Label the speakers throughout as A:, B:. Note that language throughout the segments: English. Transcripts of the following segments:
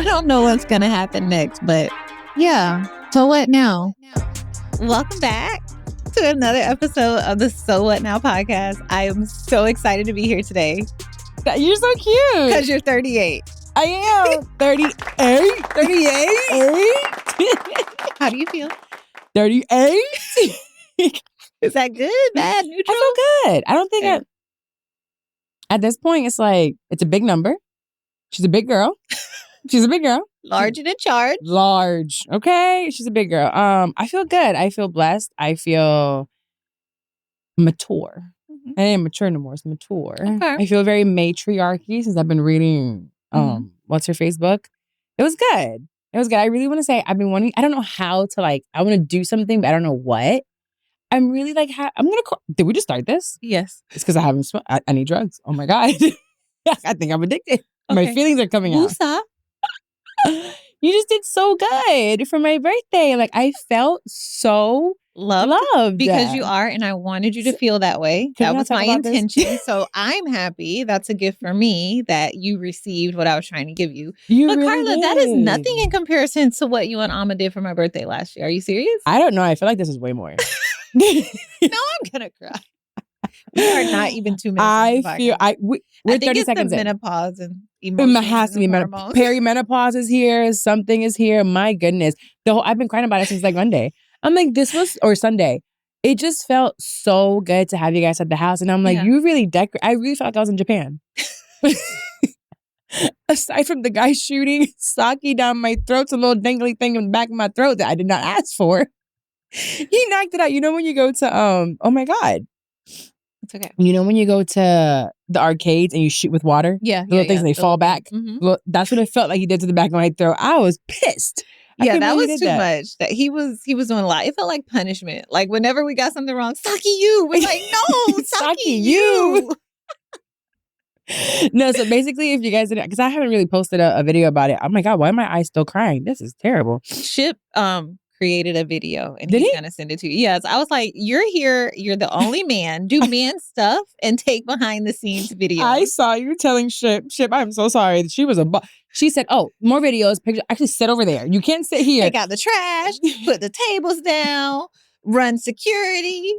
A: I don't know what's going to happen next, but yeah. So what now? Welcome back to another episode of the So What Now podcast. I am so excited to be here today.
B: You're so cute.
A: Because you're 38.
B: I am 38. 38?
A: How do you feel?
B: 38?
A: Is that good? Bad? Neutral?
B: I feel good. I don't think at this point, it's like, it's a big number. She's a big girl. She's a big girl.
A: Large and in charge.
B: Large. Okay. She's a big girl. I feel good. I feel blessed. I feel mature. I ain't mature no more. It's mature.
A: Okay.
B: I feel very matriarchy since I've been reading what's her Facebook. It was good. It was good. I really want to say I've been wanting, I don't know how to I want to do something, but I don't know what. I'm really I'm going to call. Did we just start this?
A: Yes.
B: It's because I haven't smoked. I need drugs. Oh my God. I think I'm addicted.
A: Okay.
B: My feelings are coming out.
A: Woosah.
B: You just did so good for my birthday. I felt so loved.
A: Because you are, and I wanted you to feel that way. That was my intention. So I'm happy. That's a gift for me that you received what I was trying to give you. But really Carla, that is nothing in comparison to what you and Amma did for my birthday last year. Are you serious?
B: I don't know. I feel like this is way more.
A: No, I'm gonna cry. We are not even 2 minutes.
B: We're 30 seconds in.
A: Menopause and emotions.
B: It has to be perimenopause is here. Something is here. My goodness, I've been crying about it since Monday. I'm like, or Sunday. It just felt so good to have you guys at the house, and I'm like, you really I really felt like I was in Japan. Aside from the guy shooting sake down my throat, a little dangly thing in the back of my throat that I did not ask for. He knocked it out. You know when you go to oh my God.
A: It's okay.
B: You know when you go to the arcades and you shoot with water?
A: Yeah.
B: The little things and they fall back?
A: Mm-hmm.
B: Well, that's what it felt like he did to the back of my throat. I was pissed.
A: Yeah, that was too much. That he was doing a lot. It felt like punishment. Whenever we got something wrong, Saki you. We're like, no, Saki you.
B: No, so basically, if you guys didn't, because I haven't really posted a video about it. Oh my God, why are my eyes still crying? This is terrible.
A: Ship created a video and he's gonna send it to you. Yes, I was like, you're here, you're the only man, do man stuff and take behind the scenes videos.
B: I saw you telling Ship, I'm so sorry. She was she said, oh, more videos, pictures. Actually, sit over there. You can't sit here.
A: Take out the trash, put the tables down, run security.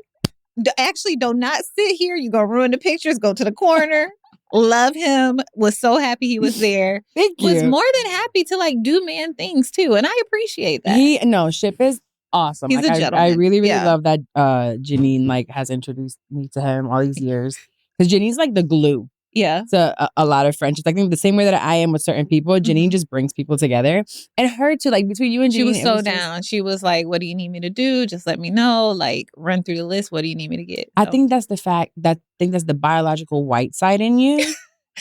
A: Actually, do not sit here. You're gonna ruin the pictures. Go to the corner. Love him. Was so happy he was there.
B: Thank you.
A: Was more than happy to do man things too, and I appreciate that.
B: Ship is awesome.
A: He's a gentleman.
B: I really, really love that Janine has introduced me to him all these years, because Janine's the glue.
A: Yeah,
B: to a lot of friendships. I think the same way that I am with certain people, Janine just brings people together. And her too, between you and Janine,
A: she was so down. She was like, "What do you need me to do? Just let me know. Run through the list. What do you need me to get?" So.
B: I think that's the fact that that's the biological white side in you,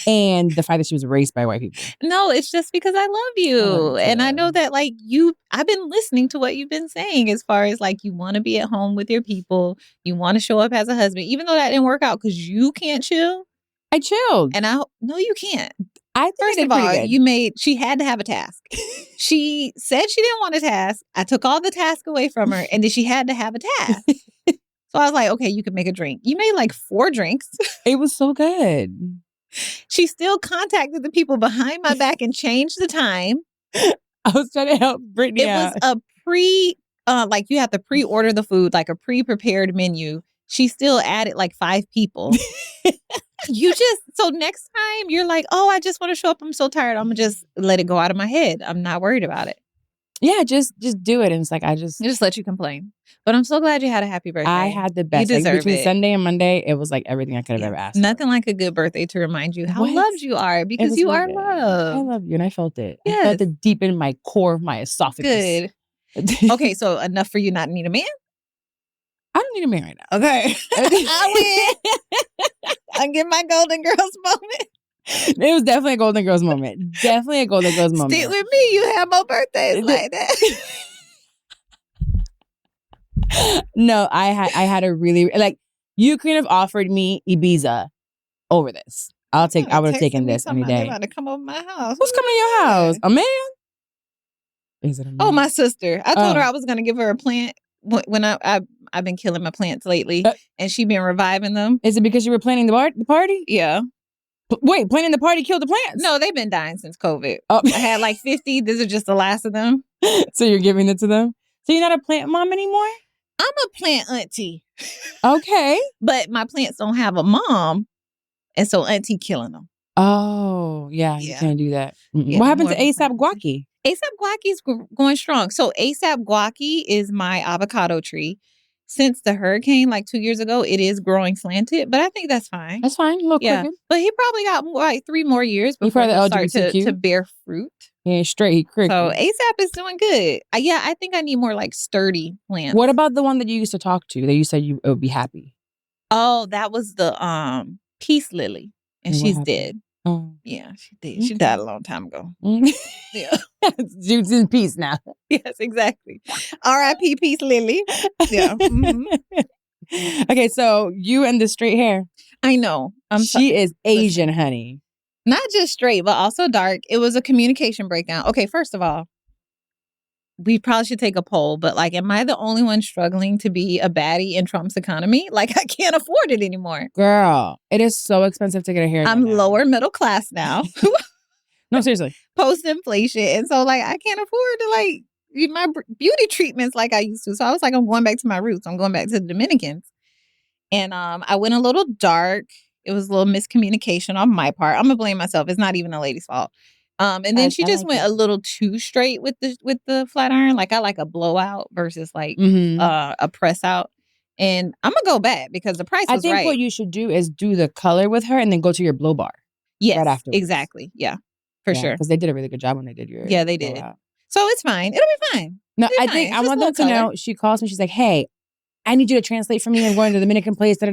B: and the fact that she was raised by white people.
A: No, it's just because I love you, and I know that I've been listening to what you've been saying as far as you want to be at home with your people, you want to show up as a husband, even though that didn't work out because you can't chill.
B: I chilled.
A: And no, you can't.
B: First
A: of all, she had to have a task. She said she didn't want a task. I took all the task away from her, and then she had to have a task. So I was like, okay, you can make a drink. You made 4 drinks.
B: It was so good.
A: She still contacted the people behind my back and changed the time.
B: I was trying to help Brittany out.
A: It was a you have to pre-order the food, a pre-prepared menu. She still added 5 people. So next time you're oh, I just want to show up. I'm so tired. I'm going to just let it go out of my head. I'm not worried about it.
B: Yeah, just do it. And it's I
A: just let you complain. But I'm so glad you had a happy birthday.
B: I had the best.
A: You deserve
B: between
A: it.
B: Sunday and Monday, it was everything I could have ever asked.
A: Nothing like a good birthday to remind you how loved you are, because you are loved.
B: I love you, and I felt it.
A: Yes.
B: I felt it deep in my core of my esophagus.
A: Good. Okay, so enough for you not to need a man?
B: I don't need a man right now.
A: Okay. I win. I get my Golden Girls moment.
B: It was definitely a Golden Girls moment. Definitely a Golden Girls moment.
A: Stick with me. You have more birthdays like that.
B: No, I had a really you couldn't have offered me Ibiza over this. I would have taken this any day.
A: About to come over my house.
B: Who's coming to your house? A man? Is it a man?
A: Oh, my sister. I told her I was going to give her a plant when I've been killing my plants lately, and she been reviving them.
B: Is it because you were planning the party?
A: Yeah.
B: Wait, planning the party killed the plants?
A: No, they've been dying since COVID.
B: Oh.
A: I had like 50. These are just the last of them.
B: So you're giving it to them? So you're not a plant mom anymore?
A: I'm a plant auntie.
B: Okay.
A: But my plants don't have a mom. And so auntie killing them.
B: Oh, yeah. You can't do that.
A: Yeah,
B: what happened to ASAP Guaci?
A: ASAP Guaci's going strong. So ASAP Guaci is my avocado tree. Since the hurricane, like 2 years ago, it is growing slanted, but I think that's fine.
B: That's fine. A little crooked.
A: But he probably got like 3 more years before he'll start to bear fruit.
B: Yeah, straight. He crooked.
A: So ASAP is doing good. I think I need more like sturdy plants.
B: What about the one that you used to talk to that you said you would be happy?
A: Oh, that was the peace lily, and she's dead.
B: Oh.
A: Yeah, she did. She died a long time ago. Yeah.
B: She's in peace now.
A: Yes, exactly. R.I.P. Peace Lily. Yeah. Mm-hmm.
B: Okay, so you and the straight hair.
A: I know.
B: She is Asian, honey.
A: Not just straight, but also dark. It was a communication breakdown. Okay, first of all, we probably should take a poll, but like, am I the only one struggling to be a baddie in Trump's economy? Like, I can't afford it anymore.
B: Girl, it is so expensive to get a haircut.
A: I'm lower middle class now.
B: No, seriously.
A: Post-inflation. And so, like, I can't afford to, like, my beauty treatments like I used to. So I was like, I'm going back to my roots. I'm going back to the Dominicans. And I went a little dark. It was a little miscommunication on my part. I'm going to blame myself. It's not even a lady's fault. And then she just went a little too straight with the flat iron. Like, I like a blowout versus like a press out. And I'm going to go back because the price was right.
B: I think what you should do is do the color with her and then go to your blow bar.
A: Yes,
B: right afterwards.
A: Exactly. Yeah, for sure.
B: Because they did a really good job when they did your
A: they did.
B: blowout.
A: So it's fine. It'll be fine.
B: No, I think I want them to know. She calls me. She's like, "Hey, I need you to translate for me. I'm going to the Dominican place. I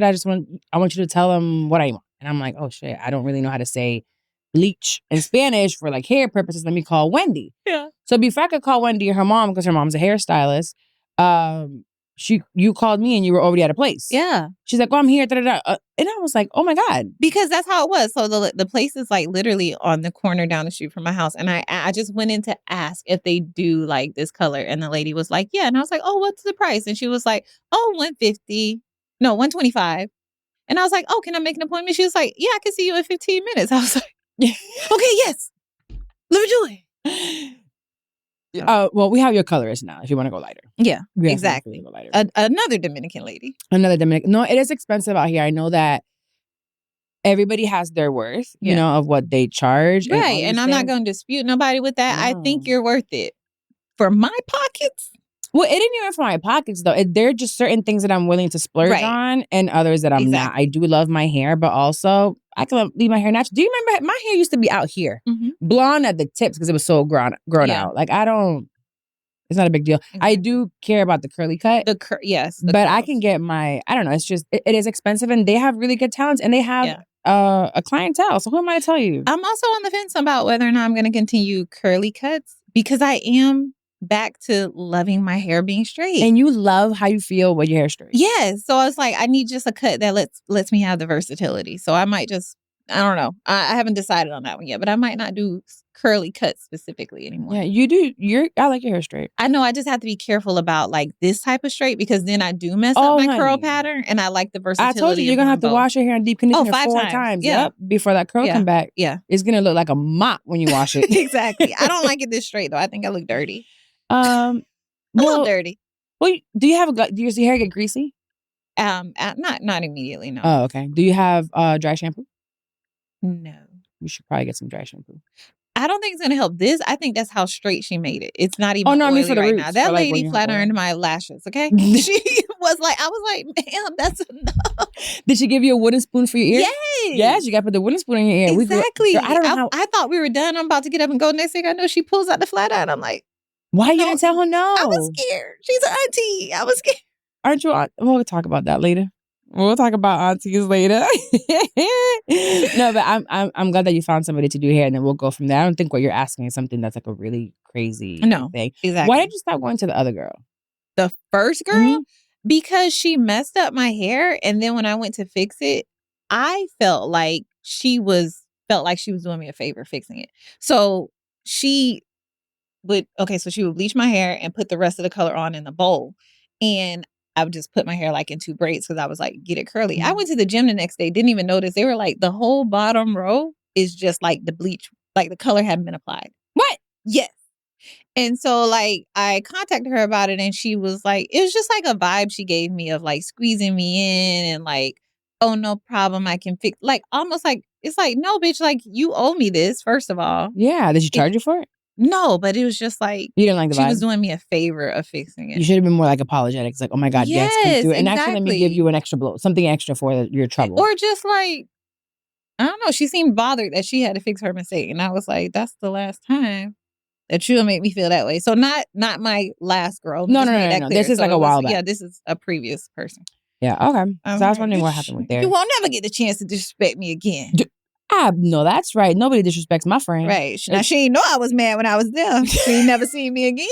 B: want you to tell them what I want." And I'm like, "Oh shit, I don't really know how to say bleach in Spanish for like hair purposes. Let me call Wendy."
A: Yeah. So
B: before I could call Wendy or her mom, because her mom's a hairstylist, you called me and you were already at a place.
A: Yeah.
B: She's like, "Oh, I'm here." And I was like, "Oh my God."
A: Because that's how it was. So the place is like literally on the corner down the street from my house. And I just went in to ask if they do like this color. And the lady was like, yeah. And I was like, oh, what's the price? And she was like, oh, $150. No, $125. And I was like, oh, can I make an appointment? She was like, yeah, I can see you in 15 minutes. I was like, okay, yes. Let me do it.
B: Well, we have your colorist now if you want to go lighter.
A: Yeah, exactly.
B: Go lighter.
A: Another Dominican lady.
B: Another Dominican. No, it is expensive out here. I know that everybody has their worth, you know, of what they charge.
A: Right. And I'm not going to dispute nobody with that. No. I think you're worth it. For my pockets.
B: Well, it ain't even for my pockets, though. There are just certain things that I'm willing to splurge on and others that I'm not. I do love my hair, but also I can leave my hair natural. Do you remember my hair used to be out here, blonde at the tips because it was so grown out. Like, it's not a big deal. I do care about the curly cut.
A: Yes.
B: But I can get I don't know. It's just, it is expensive and they have really good talents and they have a clientele. So who am I to tell you?
A: I'm also on the fence about whether or not I'm going to continue curly cuts because I am back to loving my hair being straight.
B: And you love how you feel when your hair's straight.
A: Yes. So I was like, I need just a cut that lets me have the versatility. So I might just, I don't know. I haven't decided on that one yet, but I might not do curly cuts specifically anymore.
B: Yeah, you do. I like your hair straight.
A: I know. I just have to be careful about like this type of straight because then I do mess up my curl pattern and I like the versatility.
B: I told you, you're going to have to wash your hair in deep conditioner 4 times.
A: Yeah.
B: Before that curl come back.
A: Yeah.
B: It's going to look like a mop when you wash it.
A: Exactly. I don't like it this straight though. I think I look dirty. A little dirty.
B: Well, do your hair get greasy?
A: Not immediately, no.
B: Oh, okay. Do you have dry shampoo?
A: No.
B: You should probably get some dry shampoo.
A: I don't think it's going to help this. I think that's how straight she made it. It's not even
B: oily
A: I mean for the
B: right
A: roots, now. That lady flat ironed my lashes, okay? She was like, I was like, ma'am, that's enough.
B: Did she give you a wooden spoon for your ear?
A: Yes.
B: Yes, you got to put the wooden spoon in your ear.
A: Exactly.
B: I don't know how.
A: I thought we were done. I'm about to get up and go. Next thing I know, she pulls out the flat iron. I'm like,
B: why you didn't tell her no?
A: I was scared. She's an auntie. I was scared.
B: Aren't you? We'll talk about that later. We'll talk about aunties later. No, but I'm glad that you found somebody to do hair, and then we'll go from there. I don't think what you're asking is something that's like a really crazy thing.
A: Exactly.
B: Why did you stop going to the other girl?
A: The first girl? Because she messed up my hair, and then when I went to fix it, I felt like she was doing me a favor fixing it. So she would bleach my hair and put the rest of the color on in the bowl. And I would just put my hair like in 2 braids because I was like, get it curly. I went to the gym the next day, didn't even notice. They were like, the whole bottom row is just like the bleach, like the color hadn't been applied.
B: What?
A: Yes. And so like I contacted her about it and she was like, it was just like a vibe she gave me of like squeezing me in and like, oh, no problem. I can fix, like almost like, it's like, no, bitch, like you owe me this, first of all.
B: Yeah. Did she charge you for it?
A: No, but it was just like,
B: you didn't like the
A: she
B: vibe?
A: was doing me a favor of fixing it.
B: You should have been more like apologetic. It's like, oh my God, yes, please do it. And actually let me give you an extra blow, something extra for your trouble.
A: Or just like, I don't know. She seemed bothered that she had to fix her mistake. And I was like, that's the last time that you'll make me feel that way. So not my last girl.
B: No. This is
A: so
B: like a while back.
A: Yeah, this is a previous person.
B: Yeah, okay. So I was wondering what happened with there.
A: You won't never get the chance to disrespect me again.
B: No, that's right. Nobody disrespects my friend.
A: Right. Now, she ain't know I was mad when I was there. She ain't never seen me again.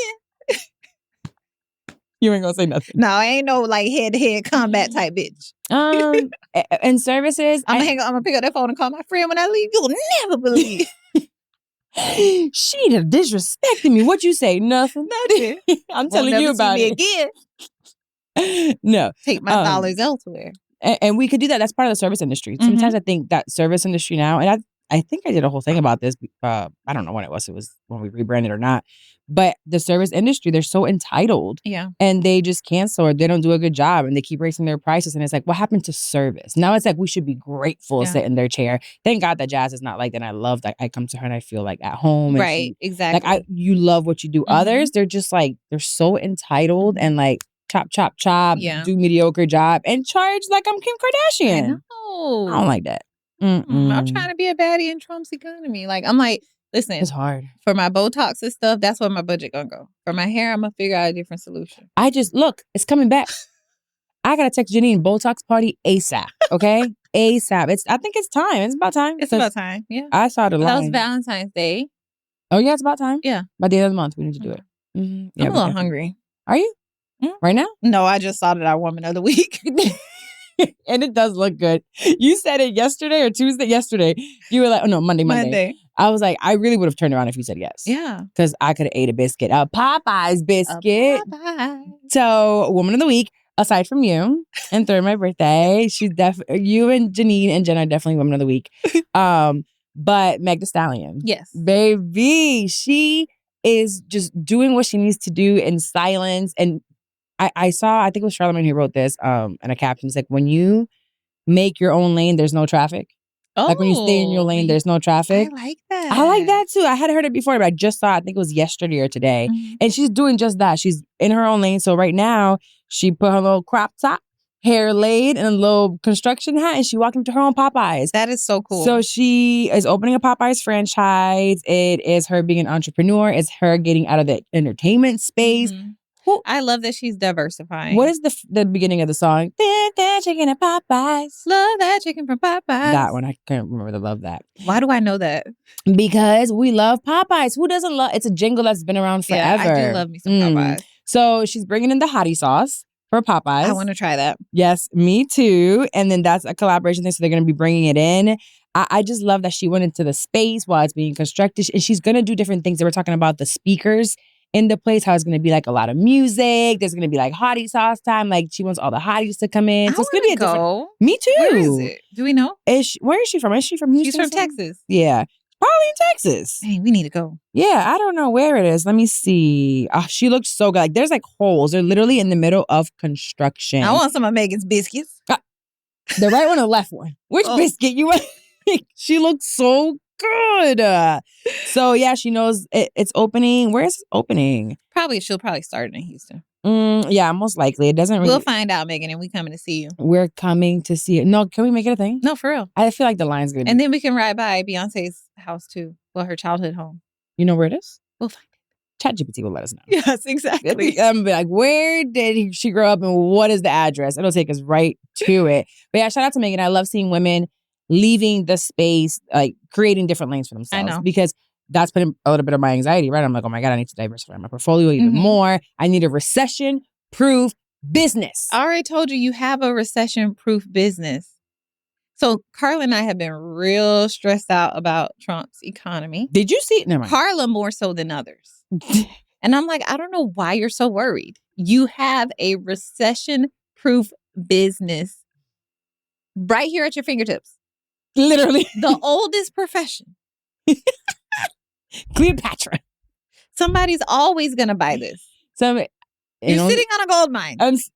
B: You ain't gonna say nothing.
A: No, I ain't no like head-to-head combat type bitch.
B: And services.
A: I'm gonna pick up that phone and call my friend when I leave. You'll never believe.
B: She done disrespected me. What you say? Nothing.
A: Nothing.
B: I'm telling you about it.
A: Again.
B: No.
A: Take my dollars elsewhere.
B: And we could do that. That's part of the service industry. Sometimes I think that service industry now, and I think I did a whole thing about this. I don't know when it was. It was when we rebranded or not. But the service industry, they're so entitled.
A: Yeah.
B: And they just cancel or they don't do a good job and they keep raising their prices. And it's like, what happened to service? Now it's like we should be grateful to sit in their chair. Thank God that Jazz is not like that. And I love that I come to her and I feel like at home. And
A: right. Exactly.
B: Like you love what you do. Others, they're just like, they're so entitled and like, chop, do mediocre job, and charge like I'm Kim Kardashian.
A: I know.
B: I don't like that.
A: I'm trying to be a baddie in Trump's economy. Like, I'm like, listen.
B: It's hard.
A: For my Botox and stuff, that's where my budget gonna go. For my hair, I'm gonna figure out a different solution.
B: Look, it's coming back. I gotta text Janine, Botox party ASAP, okay? ASAP. I think it's time. It's about time.
A: It's about time, yeah.
B: I saw the line.
A: That was Valentine's Day.
B: Oh, yeah, it's about time?
A: Yeah.
B: By the end of the month, we need to do it.
A: I'm a little hungry.
B: Are you? Right now?
A: No, I just saw that our woman of the week.
B: And it does look good. You said it yesterday or Tuesday? Yesterday. You were like, oh no, Monday. I was like, I really would have turned around if you said yes.
A: Yeah.
B: Because I could have ate a biscuit. A Popeyes biscuit.
A: Popeyes.
B: So, woman of the week, aside from you, and third my birthday, she's you and Janine and Jen are definitely women of the week. But Meg Thee Stallion.
A: Yes.
B: Baby, she is just doing what she needs to do in silence. And I saw, I think it was Charlamagne who wrote this, and a caption. It's like, when you make your own lane, there's no traffic. Like when you stay in your lane, there's no traffic.
A: I like that.
B: I like that too. I had heard it before, but I just saw it. I think it was yesterday or today. And she's doing just that. She's in her own lane. So right now, she put her little crop top, hair laid, and a little construction hat, and she walked into her own Popeyes.
A: That is so cool.
B: So she is opening a Popeyes franchise. It is her being an entrepreneur. It's her getting out of the entertainment space.
A: Well, I love that she's diversifying.
B: What is the beginning of the song? That chicken at Popeyes.
A: Love that chicken from Popeyes.
B: That one, I can't remember the love that.
A: Why do I know that?
B: Because we love Popeyes. Who doesn't love? It's a jingle that's been around forever.
A: Yeah, I do love me some Popeyes.
B: So she's bringing in the Hottie Sauce for Popeyes.
A: I want to try that.
B: Yes, me too. And then that's a collaboration thing, so they're going to be bringing it in. I just love that she went into the space while it's being constructed, and she's going to do different things. They were talking about the speakers in the place, how it's going to be like a lot of music. There's going to be like Hottie Sauce time. Like she wants all the hotties to come in. So it's going to be a different. Me too.
A: Where is it? Do we know?
B: Where is she from? Is she from Houston?
A: She's from Texas.
B: Yeah. Probably in Texas.
A: Hey, we need to go.
B: Yeah, I don't know where it is. Let me see. She looks so good. Like there's like holes. They're literally in the middle of construction.
A: I want some of Megan's biscuits.
B: The right one or the left one? Which biscuit you want? She looks so good. So yeah, she knows it's opening. Where's it opening? She'll probably start in Houston. Yeah, most likely. It doesn't really.
A: We'll find out, Megan, and we coming to see you.
B: We're coming to see it. No, can we make it a thing?
A: No, for real.
B: I feel like the line's gonna be.
A: And then we can ride by Beyonce's house too. Well, her childhood home.
B: You know where it is?
A: We'll find it.
B: ChatGPT will let us know.
A: Yes, exactly.
B: I'm like, where did she grow up and what is the address? It'll take us right to it. But yeah, shout out to Megan. I love seeing women leaving the space, like creating different lanes for themselves.
A: I know.
B: Because that's putting a little bit of my anxiety, right? I'm like, oh my God, I need to diversify my portfolio even more. I need a recession-proof business.
A: I already told you have a recession-proof business. So Carla and I have been real stressed out about Trump's economy.
B: Did you see it? Never mind.
A: Carla more so than others. And I'm like, I don't know why you're so worried. You have a recession-proof business right here at your fingertips.
B: Literally.
A: The oldest profession.
B: Cleopatra.
A: Somebody's always going to buy this. You're sitting on a gold mine. Just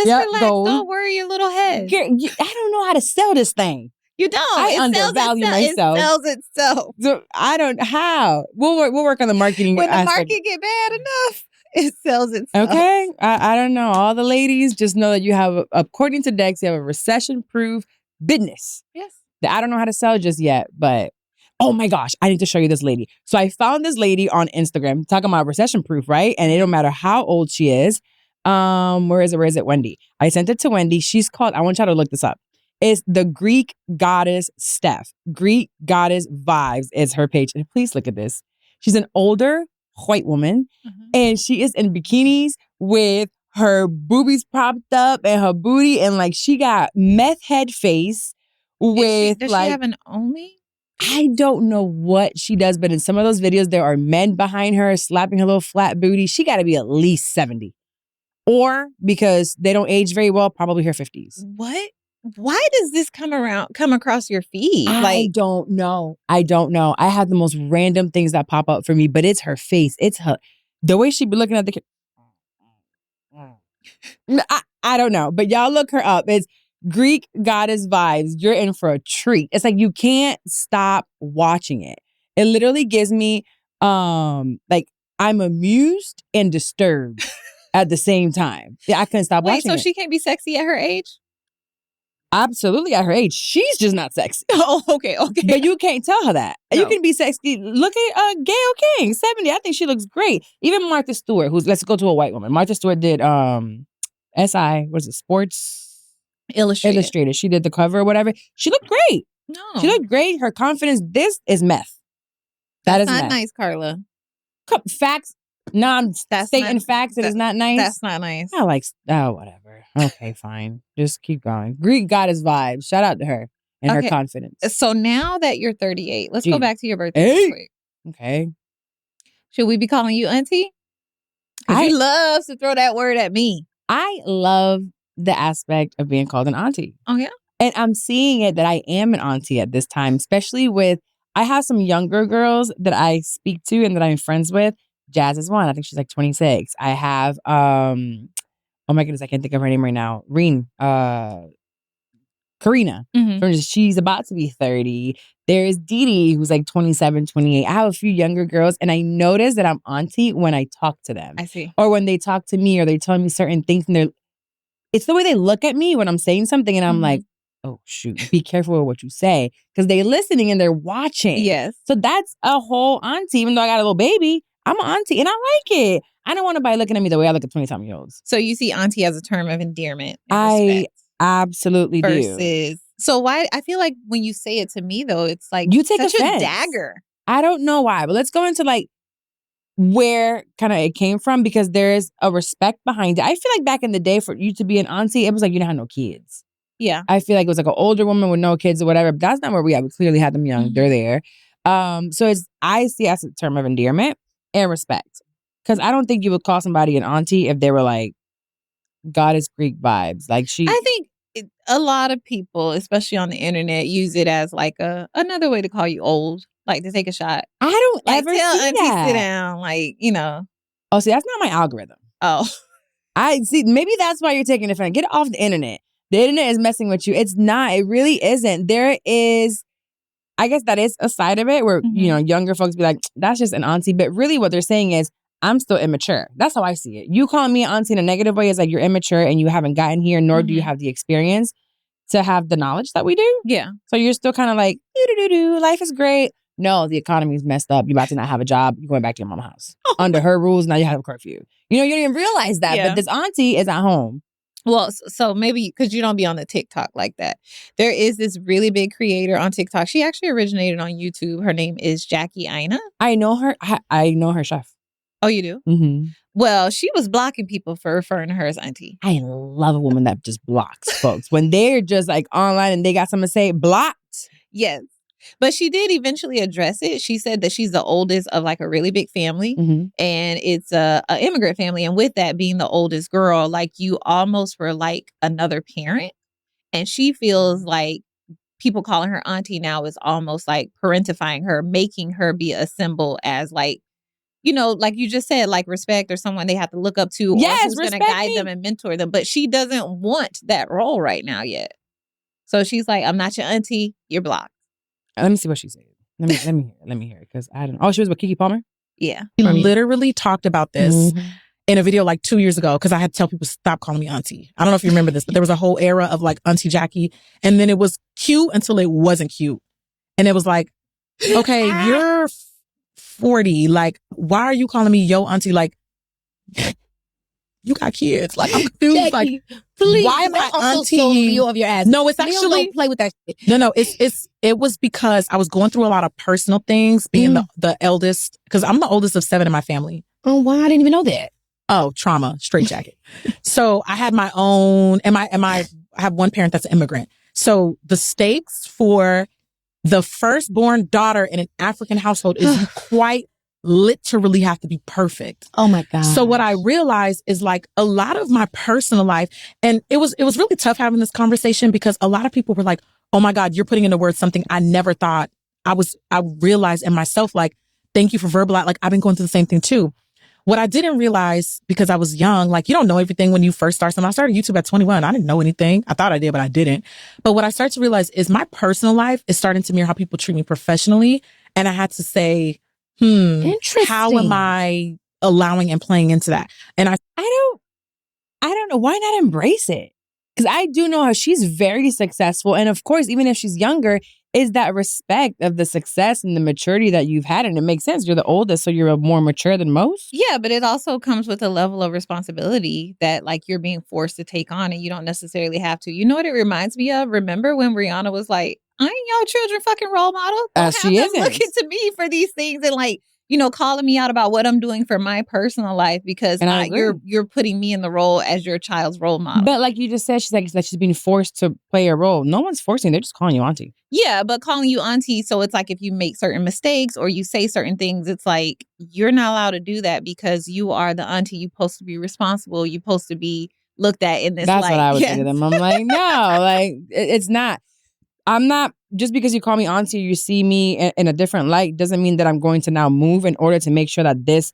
A: relax. Gold. Don't worry your little head.
B: I don't know how to sell this thing.
A: You don't.
B: I undervalue myself.
A: It sells itself.
B: So I don't how. We'll work on the marketing.
A: When the market get bad enough, it sells itself.
B: Okay. I don't know. All the ladies just know that you have, according to Dex, you have a recession-proof business.
A: Yes.
B: That I don't know how to sell just yet, but oh my gosh, I need to show you this lady. So I found this lady on Instagram talking about recession-proof, right? And it don't matter how old she is. Where is it? Wendy. I sent it to Wendy. She's called, I want y'all to look this up. It's the Greek goddess Steph. Greek goddess vibes is her page. And please look at this. She's an older white woman, and she is in bikinis with her boobies propped up and her booty, and like she got meth head face with
A: does
B: like.
A: She have an only?
B: I don't know what she does, but in some of those videos, there are men behind her slapping her little flat booty. She got to be at least 70. Or because they don't age very well, probably her 50s.
A: What? Why does this come across your feed?
B: I don't know. I have the most random things that pop up for me, but it's her face. It's her, the way she be looking at the I don't know, but y'all look her up. It's Greek goddess vibes. You're in for a treat. It's like you can't stop watching it. It literally gives me like I'm amused and disturbed at the same time. Yeah, I couldn't stop watching it.
A: So she can't be sexy at her age?
B: Absolutely at her age. She's just not sexy.
A: Oh, okay.
B: But you can't tell her that. No. You can be sexy. Look at Gayle King, 70. I think she looks great. Even Martha Stewart, let's go to a white woman. Martha Stewart did Sports Illustrated. She did the cover or whatever. She looked great.
A: No.
B: She looked great. Her confidence, this is meth. That's
A: not
B: meth.
A: Nice, Carla.
B: Facts. No, I'm stating facts. It is not nice.
A: That's not nice.
B: I like, whatever. Okay, fine. Just keep going. Greek goddess vibes. Shout out to her and her confidence.
A: So now that you're 38, let's go back to your birthday real quick.
B: Okay.
A: Should we be calling you Auntie? Because you love to throw that word at me.
B: I love the aspect of being called an auntie.
A: Oh, yeah?
B: And I'm seeing it that I am an auntie at this time, especially with, I have some younger girls that I speak to and that I'm friends with. Jazz is one. I think she's like 26. I have, oh my goodness, I can't think of her name right now. Karina. She's about to be 30. There's Dee Dee, who's like 27, 28. I have a few younger girls, and I notice that I'm auntie when I talk to them.
A: I see.
B: Or when they talk to me, or they tell me certain things, and it's the way they look at me when I'm saying something, and I'm like, oh, shoot, be careful with what you say. Because they're listening and they're watching.
A: Yes.
B: So that's a whole auntie. Even though I got a little baby, I'm an auntie, and I like it. I don't want nobody looking at me the way I look at 20-something-year-olds.
A: So you see auntie as a term of endearment and
B: I
A: respect.
B: Absolutely do.
A: So why, I feel like when you say it to me, though, it's like
B: you take
A: such
B: offense.
A: A dagger.
B: I don't know why, but let's go into like where kind of it came from, because there is a respect behind it. I feel like back in the day, for you to be an auntie, it was like you didn't have no kids.
A: Yeah.
B: I feel like it was like an older woman with no kids or whatever. But that's not where we are. We clearly had them young. They're there. So I see it as a term of endearment and respect. Because I don't think you would call somebody an auntie if they were like goddess Greek vibes. Like
A: I think a lot of people, especially on the internet, use it as like another way to call you old, like to take a shot.
B: I don't ever
A: tell
B: see
A: auntie
B: that.
A: Sit down, like, you know.
B: Oh, see, that's not my algorithm.
A: Oh,
B: I see. Maybe that's why you're taking offense. Get off the internet. The internet is messing with you. It's not. It really isn't. There is. I guess that is a side of it where you know younger folks be like, that's just an auntie. But really, what they're saying is, I'm still immature. That's how I see it. You calling me an auntie in a negative way is like you're immature and you haven't gotten here, nor do you have the experience to have the knowledge that we do.
A: Yeah.
B: So you're still kind of like, life is great. No, the economy is messed up. You're about to not have a job. You're going back to your mama's house. Under her rules, now you have a curfew. You know, you don't even realize that.
A: Yeah.
B: But this auntie is at home.
A: Well, so maybe because you don't be on the TikTok like that. There is this really big creator on TikTok. She actually originated on YouTube. Her name is Jackie Aina.
B: I know her. I know her chef.
A: Oh, you do?
B: Mm-hmm.
A: Well, she was blocking people for referring to her as auntie.
B: I love a woman that just blocks folks. When they're just like online and they got something to say, blocked.
A: Yes. But she did eventually address it. She said that she's the oldest of like a really big family, and it's a immigrant family. And with that being the oldest girl, like you almost were like another parent. And she feels like people calling her auntie now is almost like parentifying her, making her be a symbol as like, you know, like you just said, like respect or someone they have to look up to, or who's going to guide them and mentor them. But she doesn't want that role right now yet. So she's like, I'm not your auntie. You're blocked.
B: Let me see what she said. Let me hear it because I don't. Oh, she was with Keke Palmer.
A: Yeah,
C: we literally talked about this in a video like 2 years ago because I had to tell people stop calling me auntie. I don't know if you remember this, but there was a whole era of like Auntie Jackie, and then it was cute until it wasn't cute, and it was like, okay, you're 40. Like, why are you calling me yo auntie? Like, you got kids. Like, I'm confused.
D: Jackie,
C: like,
D: please,
C: why am I auntie?
D: You of your ass.
C: No, it's
D: Leo
C: actually
D: don't play with that shit.
C: No, it was because I was going through a lot of personal things, being the eldest, because I'm the oldest of 7 in my family.
D: Oh, wow, I didn't even know that.
C: Oh, trauma, straight jacket. So I had my own, I have one parent that's an immigrant. So the stakes for the firstborn daughter in an African household is you quite literally have to be perfect.
D: Oh my God.
C: So what I realized is like a lot of my personal life, and it was really tough having this conversation because a lot of people were like, oh my God, you're putting into words something I never thought I realized in myself, like, thank you for verbalizing. Like, I've been going through the same thing too. What I didn't realize because I was young, like you don't know everything when you first start something. I started YouTube at 21. I didn't know anything. I thought I did, but I didn't. But what I started to realize is my personal life is starting to mirror how people treat me professionally. And I had to say, how am I allowing and playing into that? And I
B: don't know. Why not embrace it? Because I do know how she's very successful. And of course, even if she's younger, is that respect of the success and the maturity that you've had. And it makes sense. You're the oldest, so you're more mature than most.
A: Yeah, but it also comes with a level of responsibility that like you're being forced to take on and you don't necessarily have to. You know what it reminds me of? Remember when Rihanna was like, I ain't y'all children fucking role model?
B: She isn't.
A: Looking to me for these things and like, you know, calling me out about what I'm doing for my personal life because you're putting me in the role as your child's role model.
B: But like you just said, she's like that she's being forced to play a role. No one's forcing. They're just calling you auntie.
A: Yeah, but calling you auntie, so it's like if you make certain mistakes or you say certain things, it's like you're not allowed to do that because you are the auntie. You're supposed to be responsible. You're supposed to be looked at in this light.
B: That's what I would say to them. I'm like, no, like it's not. I'm not, just because you call me auntie or you see me in a different light doesn't mean that I'm going to now move in order to make sure that this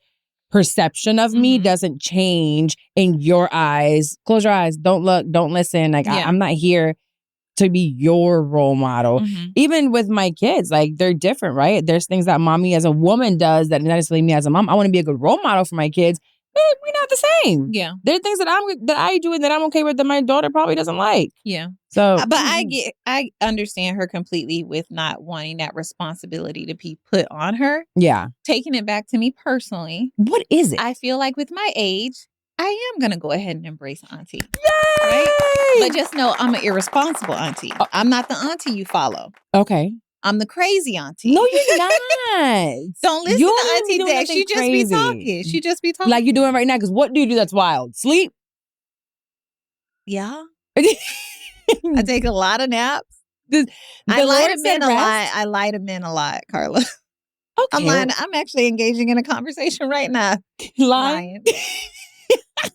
B: perception of me doesn't change in your eyes. Close your eyes. Don't look. Don't listen. Like I'm not here to be your role model. Even with my kids, like they're different, right? There's things that mommy as a woman does that not necessarily me as a mom. I want to be a good role model for my kids. We're not the same.
A: Yeah.
B: There are things that I do and that I'm okay with that my daughter probably doesn't like.
A: Yeah.
B: So,
A: but I understand her completely with not wanting that responsibility to be put on her.
B: Yeah.
A: Taking it back to me personally.
B: What is it?
A: I feel like with my age, I am going to go ahead and embrace auntie.
B: Yay!
A: Right? But just know I'm an irresponsible auntie. I'm not the auntie you follow.
B: Okay.
A: I'm the crazy auntie.
B: No, you're not.
A: Don't listen to Auntie Dex. She just be talking. She just be talking.
B: Like you're doing right now. Because what do you do that's wild? Sleep?
A: Yeah. I take a lot of naps. I lie to men a lot. I lie to men a lot, Carla.
B: Okay.
A: I'm lying. I'm actually engaging in a conversation right now. Lying.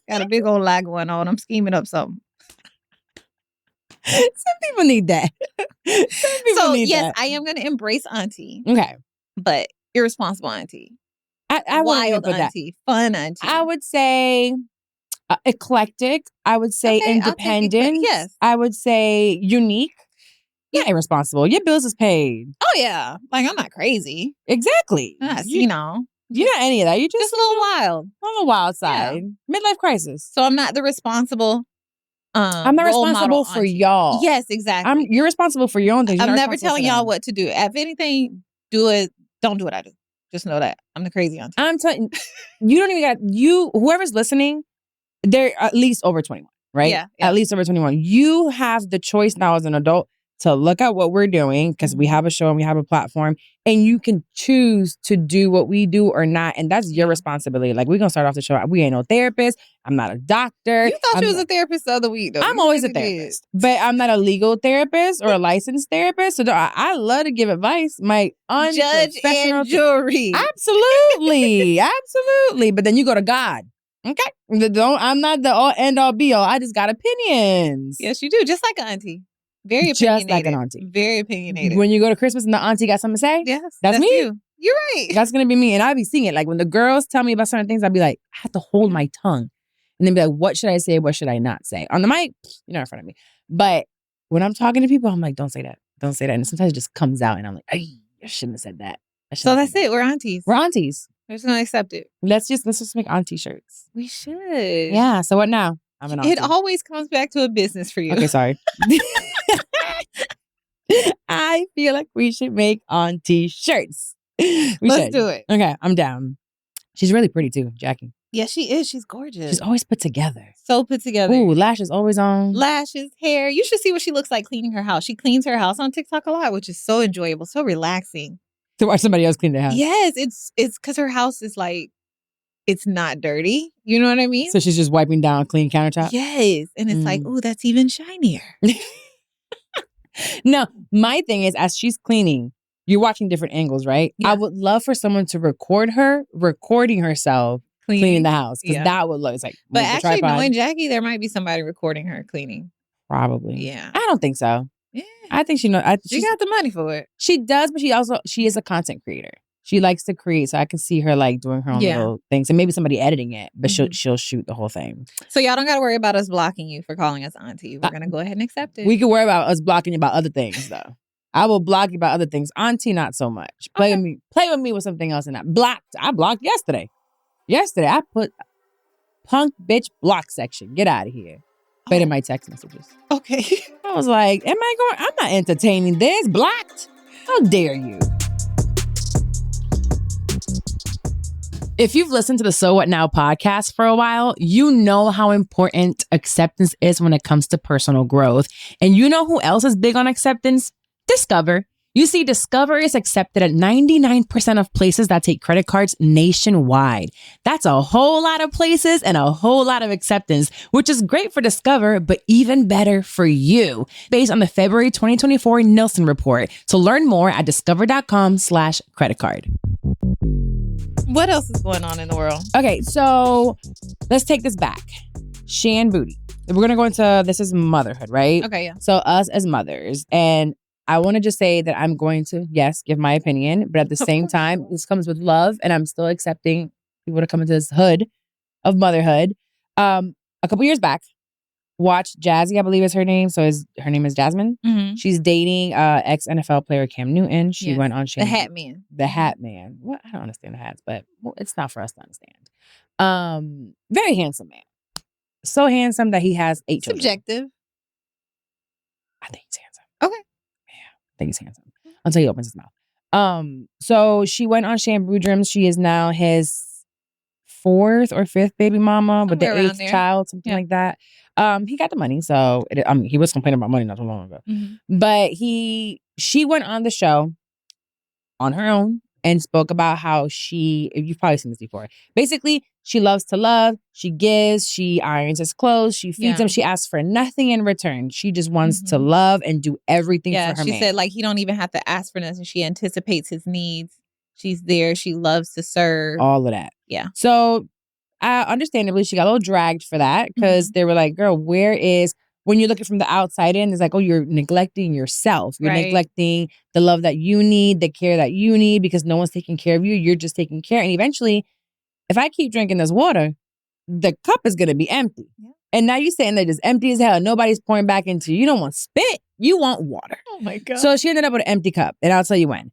A: Got a big old lie going on. I'm scheming up something.
B: Some people need that.
A: Yes, I am going to embrace auntie.
B: Okay.
A: But irresponsible auntie.
B: I
A: wild auntie. Fun auntie.
B: I would say eclectic. I would say independent.
A: Yes.
B: I would say unique. Yeah, irresponsible. Your bills is paid.
A: Oh, yeah. Like, I'm not crazy.
B: Exactly.
A: You know.
B: You're not any of that. You're just
A: a little wild.
B: On the wild side. Yeah. Midlife crisis.
A: So I'm not the responsible
B: I'm not responsible for y'all.
A: Yes, exactly.
B: You're responsible for your own things.
A: I'm never telling y'all what to do. If anything, do it. Don't do what I do. Just know that I'm the crazy auntie.
B: I'm telling you, don't even got whoever's listening, they're at least over 21, right?
A: Yeah.
B: At least over 21. You have the choice now as an adult to look at what we're doing because we have a show and we have a platform, and you can choose to do what we do or not. And that's your responsibility. Like, we're going to start off the show. We ain't no therapist. I'm not a doctor.
A: You thought you was a therapist the other week, though.
B: I'm
A: You
B: always a
A: really did.
B: therapist, but I'm not a legal therapist or a licensed therapist. So I love to give advice. My
A: Judge
B: unprofessional
A: and jury.
B: Absolutely. Absolutely. But then you go to God. Okay. I'm not the all end all be all. I just got opinions.
A: Yes, you do. Just like an auntie. Very opinionated.
B: Just like an auntie.
A: Very opinionated.
B: When you go to Christmas and the auntie got something to say,
A: yes,
B: that's me.
A: You. You're right.
B: That's going to be me. And I'll be seeing it. Like when the girls tell me about certain things, I'll be like, I have to hold my tongue. And then be like, what should I say? What should I not say? On the mic, you're not in front of me. But when I'm talking to people, I'm like, don't say that. Don't say that. And sometimes it just comes out and I'm like, I shouldn't have said that.
A: So that's it. We're aunties.
B: We're aunties.
A: We're just going to accept it.
B: Let's just make auntie shirts.
A: We should.
B: Yeah. So what now? I'm an auntie.
A: It always comes back to a business for you.
B: Okay, sorry. I feel like we should make auntie shirts.
A: Let's do it.
B: Okay, I'm down. She's really pretty too, Jackie.
A: Yeah, she is. She's gorgeous.
B: She's always put together.
A: So put together.
B: Ooh, lashes always on.
A: Lashes, hair. You should see what she looks like cleaning her house. She cleans her house on TikTok a lot, which is so enjoyable, so relaxing.
B: To watch somebody else clean their house.
A: Yes, it's because her house is like, it's not dirty. You know what I mean?
B: So she's just wiping down clean countertop?
A: Yes. And it's like, oh, that's even shinier.
B: No, my thing is, as she's cleaning, you're watching different angles, right?
A: Yeah.
B: I would love for someone to record her recording herself cleaning the house. Because that would look, it's like,
A: but actually, knowing Jackie, there might be somebody recording her cleaning.
B: Probably.
A: Yeah.
B: I don't think so.
A: Yeah.
B: I think she knows.
A: She got the money for it.
B: She does, but she is a content creator. She likes to create, so I can see her like doing her own little things, and maybe somebody editing it, but she'll shoot the whole thing.
A: So y'all don't got to worry about us blocking you for calling us auntie. We're gonna go ahead and accept it.
B: We can worry about us blocking you about other things, though. I will block you about other things. Auntie, not so much. Play with me with something else, and I blocked yesterday. Yesterday, I put punk bitch block section. Get out of here. Put in my text messages.
A: Okay.
B: I was like, I'm not entertaining this. Blocked. How dare you? If you've listened to the So What Now podcast for a while, you know how important acceptance is when it comes to personal growth. And you know who else is big on acceptance? Discover. You see, Discover is accepted at 99% of places that take credit cards nationwide. That's a whole lot of places and a whole lot of acceptance, which is great for Discover, but even better for you, based on the February 2024 Nielsen report. So learn more at discover.com/credit card.
A: What else is going on in the world?
B: Okay, so let's take this back. Shan Booty. We're going to go into, this is motherhood, right?
A: Okay, yeah.
B: So us as mothers, and I want to just say that I'm going to, yes, give my opinion, but at the same time, this comes with love, and I'm still accepting people to come into this hood of motherhood. A couple years back, watched Jazzy, I believe is her name. So her name is Jasmine. Mm-hmm. She's dating ex-NFL player Cam Newton. She went on
A: The Hat Man.
B: The Hat Man. Well, I don't understand the hats, but it's not for us to understand. Very handsome man. So handsome that he has 8 children.
A: Subjective.
B: I think he's handsome.
A: Okay.
B: I think he's handsome until he opens his mouth. So she went on Shan Boodrums. She is now his 4th or 5th baby mama, with the 8th child, something like that. He got the money, so he was complaining about money not too long ago. Mm-hmm. But she went on the show on her own and spoke about how you've probably seen this before. Basically, she loves to love. She gives. She irons his clothes. She feeds him. She asks for nothing in return. She just wants to love and do everything for her man.
A: She said, like, he don't even have to ask for nothing. She anticipates his needs. She's there. She loves to serve.
B: All of that.
A: Yeah.
B: So, understandably, she got a little dragged for that because they were like, girl, when you look at it from the outside in, it's like, oh, you're neglecting yourself. You're neglecting the love that you need, the care that you need, because no one's taking care of you. You're just taking care. And eventually, if I keep drinking this water, the cup is going to be empty. Yeah. And now you're saying that it's empty as hell. Nobody's pouring back into you. You don't want spit. You want water.
A: Oh, my God.
B: So she ended up with an empty cup. And I'll tell you when.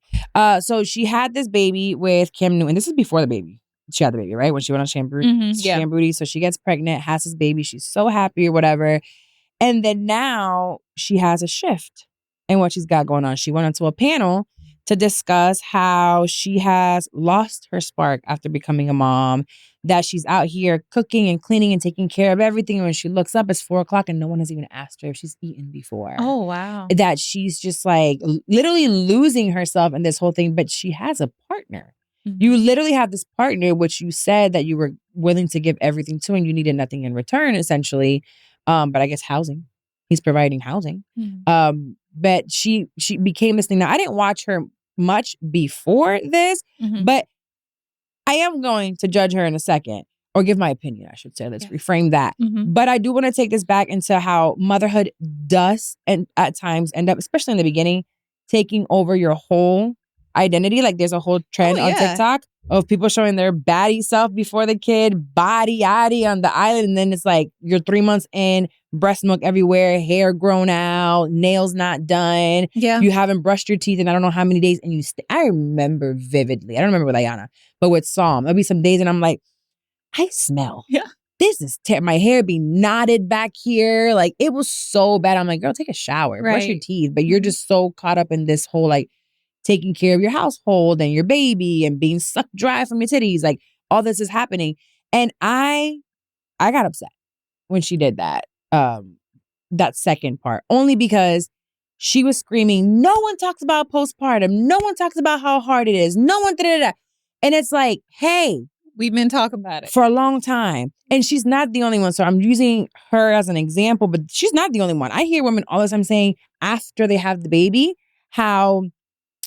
B: So she had this baby with Cam Newton. This is before the baby. She had the baby, right? When she went on Shan Booty. So she gets pregnant, has this baby. She's so happy or whatever. And then now she has a shift in what she's got going on. She went onto a panel to discuss how she has lost her spark after becoming a mom, that she's out here cooking and cleaning and taking care of everything. And when she looks up, it's 4:00 and no one has even asked her if she's eaten before.
A: Oh, wow.
B: That she's just like literally losing herself in this whole thing, but she has a partner. You literally have this partner, which you said that you were willing to give everything to and you needed nothing in return, essentially. But I guess housing. He's providing housing. But she became this thing. Now, I didn't watch her much before this, but I am going to judge her in a second, or give my opinion, I should say. Let's reframe that. But I do want to take this back into how motherhood does, and at times end up, especially in the beginning, taking over your whole identity. Like there's a whole trend on TikTok of people showing their baddie self before the kid, body on the island. And then it's like you're 3 months in, breast milk everywhere, hair grown out, nails not done.
A: Yeah.
B: You haven't brushed your teeth in I don't know how many days. And I remember vividly. I don't remember with Ayana, but with Psalm, there'll be some days and I'm like, I smell.
A: Yeah.
B: This is my hair be knotted back here. Like it was so bad. I'm like, girl, take a shower, brush your teeth. But you're just so caught up in this whole like taking care of your household and your baby and being sucked dry from your titties. Like all this is happening. And I got upset when she did that. That second part, only because she was screaming, no one talks about postpartum. No one talks about how hard it is. No one, da-da-da. And it's like, hey,
A: we've been talking about it
B: for a long time. And she's not the only one. So I'm using her as an example, but she's not the only one. I hear women all the time saying after they have the baby, how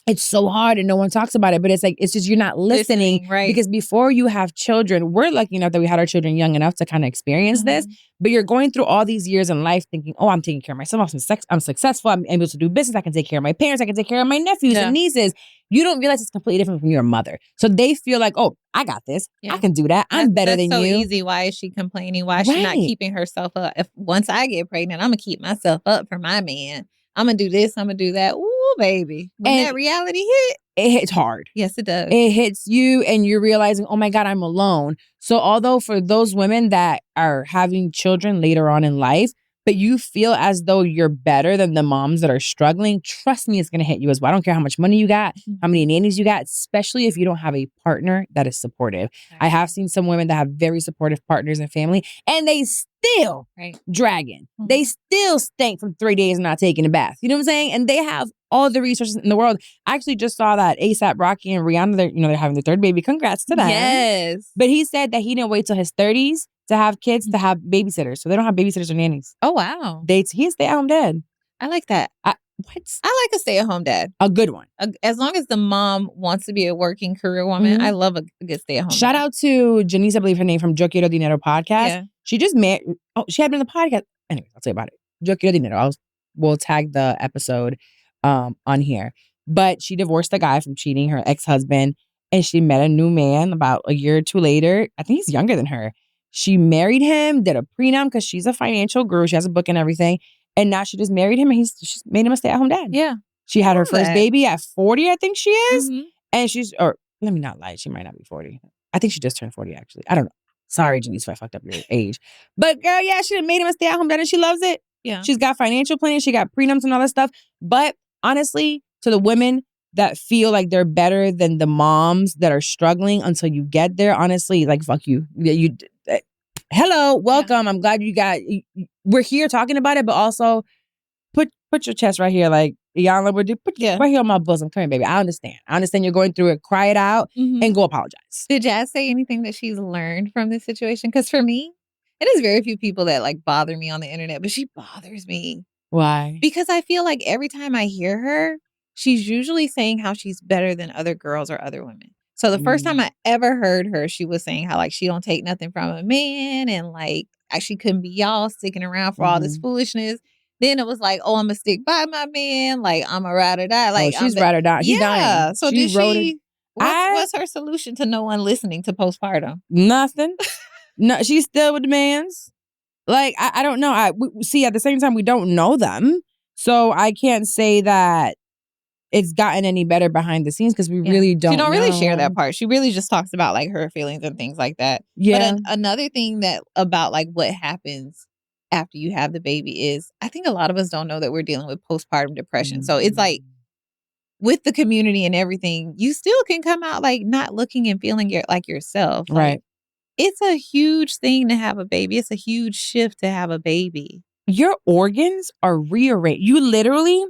B: it's so hard and no one talks about it. But it's like, it's just, you're not listening.
A: Right.
B: Because before you have children, we're lucky enough that we had our children young enough to kind of experience this. But you're going through all these years in life thinking, oh, I'm taking care of myself. I'm successful. I'm able to do business. I can take care of my parents. I can take care of my nephews and nieces. You don't realize it's completely different from your mother. So they feel like, oh, I got this. I can do that. I'm better than
A: so
B: you.
A: Easy. Why is she complaining? Why is she not keeping herself up? If once I get pregnant, I'm going to keep myself up for my man. I'm going to do this. I'm going to do that. Ooh, baby. When that reality hit.
B: It hits hard.
A: Yes, it does.
B: It hits you and you're realizing, oh my God, I'm alone. So although for those women that are having children later on in life, but you feel as though you're better than the moms that are struggling, trust me, it's going to hit you as well. I don't care how much money you got, how many nannies you got, especially if you don't have a partner that is supportive. I have seen some women that have very supportive partners and family, and they still dragging. They still stink from 3 days not taking a bath. You know what I'm saying? And they have all the resources in the world. I actually just saw that ASAP Rocky and Rihanna, they're having their third baby. Congrats to them.
A: Yes.
B: But he said that he didn't wait till his 30s to have kids to have babysitters. So they don't have babysitters or nannies.
A: Oh, wow.
B: He's a stay-at-home dad.
A: I like that. I like a stay-at-home dad.
B: A good one.
A: As long as the mom wants to be a working career woman, I love a good stay-at-home
B: Shout
A: dad.
B: out to Janice, I believe her name, from Yo Quiero Dinero podcast.
A: Yeah.
B: She just met, she had been on the podcast. Anyways, I'll tell you about it. Yo Quiero Dinero. We'll tag the episode on here. But she divorced the guy from cheating, her ex-husband, and she met a new man about a year or two later. I think he's younger than her. She married him, did a prenup because she's a financial guru. She has a book and everything. And now she just married him and she's made him a stay-at-home dad.
A: Yeah.
B: She had her first baby at 40, I think she is. And or let me not lie, she might not be 40. I think she just turned 40, actually. I don't know. Sorry, Janice, if I fucked up your age. But girl, yeah, she made him a stay-at-home dad and she loves it.
A: Yeah.
B: She's got financial planning. She got prenups and all that stuff. But honestly, to the women that feel like they're better than the moms that are struggling until you get there, honestly, like, fuck you. Hello, welcome. I'm glad we're here talking about it, but also put your chest right here, like Yana would do. Put right here on my bosom. Come here, baby. I understand you're going through it. Cry it out and go apologize.
A: Did Jazz say anything that she's learned from this situation? Because for me, it is very few people that like bother me on the internet, but she bothers me.
B: Why?
A: Because I feel like every time I hear her, she's usually saying how she's better than other girls or other women. So the first time I ever heard her, she was saying how like she don't take nothing from a man and like she couldn't be y'all sticking around for all this foolishness. Then it was like, oh, I'm gonna stick by my man. Like I'm a ride or die. Like
B: she's ride or die. She's dying.
A: So what's her solution to no one listening to postpartum?
B: Nothing. No, she's still with the mans. Like I don't know. See, at the same time, we don't know them, so I can't say that it's gotten any better behind the scenes because we really don't.
A: She don't really share that
B: know.
A: part. She really just talks about like her feelings and things like that.
B: Yeah.
A: But another thing that about like what happens after you have the baby is I think a lot of us don't know that we're dealing with postpartum depression. So it's like with the community and everything, you still can come out like not looking and feeling like yourself. Like,
B: Right.
A: it's a huge thing to have a baby. It's a huge shift to have a baby.
B: Your organs are rearranged. You literally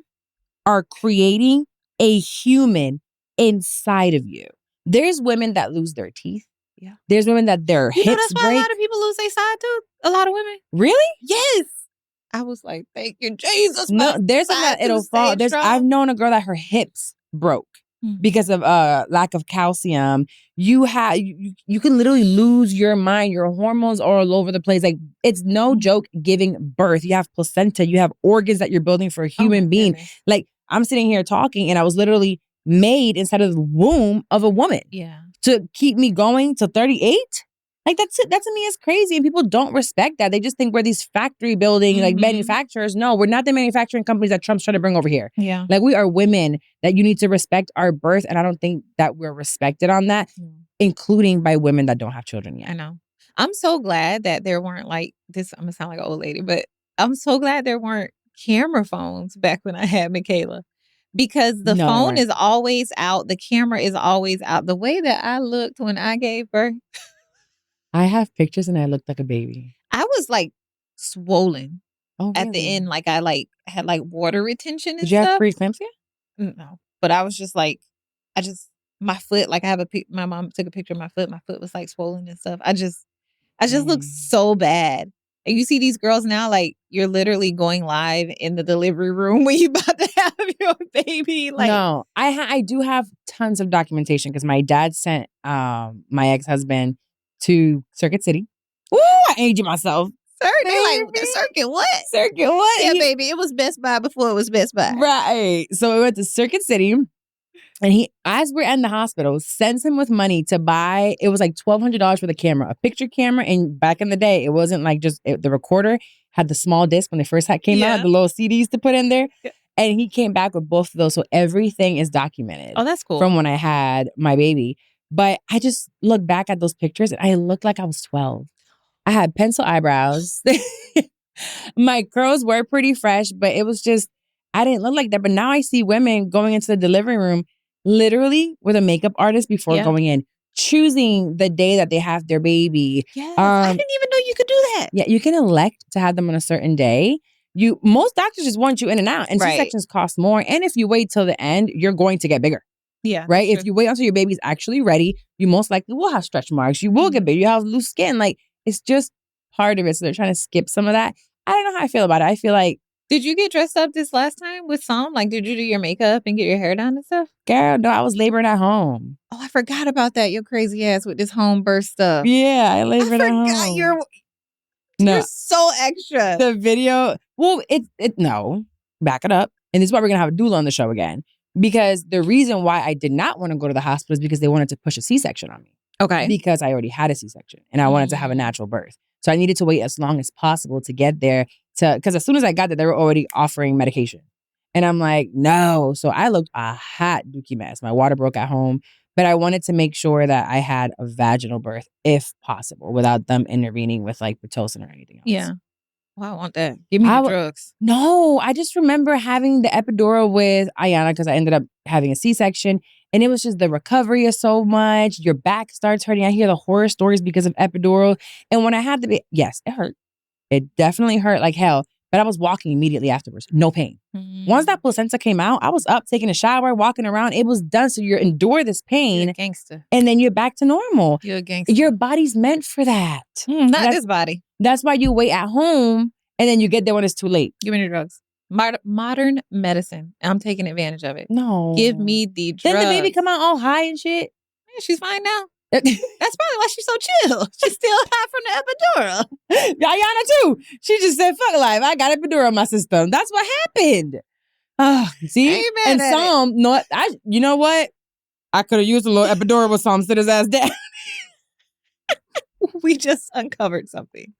B: are creating a human inside of you. There's women that lose their teeth.
A: Yeah.
B: There's women that their
A: You know,
B: hips
A: that's why
B: break.
A: a lot of people lose their side tooth. A lot of women.
B: Really?
A: Yes. I was like, thank you, Jesus.
B: No, there's some that it'll fall. I've known a girl that her hips broke because of lack of calcium. You can literally lose your mind. Your hormones are all over the place. Like, it's no joke giving birth. You have placenta. You have organs that you're building for a human being.
A: Goodness.
B: Like, I'm sitting here talking and I was literally made inside of the womb of a woman.
A: Yeah.
B: To keep me going to 38? Like, that to me is crazy. And people don't respect that. They just think we're these factory building, like, manufacturers. No, we're not the manufacturing companies that Trump's trying to bring over here.
A: Yeah.
B: Like, we are women that you need to respect our birth. And I don't think that we're respected on that, including by women that don't have children yet.
A: I know. I'm so glad that there weren't like this. I'm going to sound like an old lady, but I'm so glad there weren't camera phones back when I had Michaela. Because the phone is always out. The camera is always out. The way that I looked when I gave birth.
B: I have pictures and I looked like a baby.
A: I was like swollen
B: at
A: the end. Like I had like water retention and
B: Did you have
A: stuff.
B: preeclampsia?
A: No. But I was just like, my foot, like I have my mom took a picture of my foot. My foot was like swollen and stuff. I just looked so bad. And you see these girls now, like, you're literally going live in the delivery room when you about to have your baby. Like,
B: no, I do have tons of documentation because my dad sent my ex-husband to Circuit City. Ooh, I aged myself.
A: Circuit what?
B: Circuit what?
A: Yeah, baby. It was Best Buy before it was Best Buy.
B: Right. So we went to Circuit City. And he, as we're in the hospital, sends him with money to buy, it was like $1,200 for the camera, a picture camera. And back in the day, it wasn't like just the recorder had the small disc when they first came out, the little CDs to put in there. Yeah. And he came back with both of those. So everything is documented.
A: Oh, that's cool.
B: From when I had my baby. But I just look back at those pictures and I looked like I was 12. I had pencil eyebrows. My curls were pretty fresh, but it was just, I didn't look like that. But now I see women going into the delivery room literally with a makeup artist before going in, choosing the day that they have their baby.
A: Yes, I didn't even know you could do that.
B: Yeah, you can elect to have them on a certain day. Most doctors just want you in and out, and C-sections cost more. And if you wait till the end, you're going to get bigger.
A: Yeah,
B: right. If you wait until your baby's actually ready, you most likely will have stretch marks. You will get bigger. You have loose skin. Like, it's just part of it. So they're trying to skip some of that. I don't know how I feel about it. I feel like.
A: Did you get dressed up this last time with some? Like, did you do your makeup and get your hair done and stuff?
B: Girl, no, I was laboring at home.
A: Oh, I forgot about that. Your crazy ass with this home birth stuff.
B: Yeah, I labored at home.
A: You're so extra.
B: The video, well, no, back it up. And this is why we're going to have a doula on the show again. Because the reason why I did not want to go to the hospital is because they wanted to push a C-section on me.
A: Okay.
B: Because I already had a C-section and I wanted to have a natural birth. So I needed to wait as long as possible to get there because as soon as I got there, they were already offering medication. And I'm like, no. So I looked a hot dookie mess. My water broke at home, but I wanted to make sure that I had a vaginal birth if possible without them intervening with like Pitocin or anything else.
A: Yeah. Well, I want that. Give me the drugs.
B: No, I just remember having the epidural with Ayana because I ended up having a C-section. And it was just the recovery is so much. Your back starts hurting. I hear the horror stories because of epidural. And when I had to be, yes, it hurt. It definitely hurt like hell. But I was walking immediately afterwards. No pain. Once that placenta came out, I was up taking a shower, walking around. It was done. So you endure this pain.
A: You're a gangster.
B: And then you're back to normal.
A: You're a gangster.
B: Your body's meant for that.
A: Not this body.
B: That's why you wait at home and then you get there when it's too late.
A: Give me the drugs. Modern medicine. I'm taking advantage of it.
B: No.
A: Give me the drugs.
B: Didn't the baby come out all high and shit?
A: Yeah, she's fine now. That's probably why she's so chill. She's still high from the epidural.
B: Ayana too. She just said, fuck life. I got epidural in my system. That's what happened. See?
A: Amen.
B: And some, you know what? I could have used a little epidural with some sit his ass down.
A: We just uncovered something.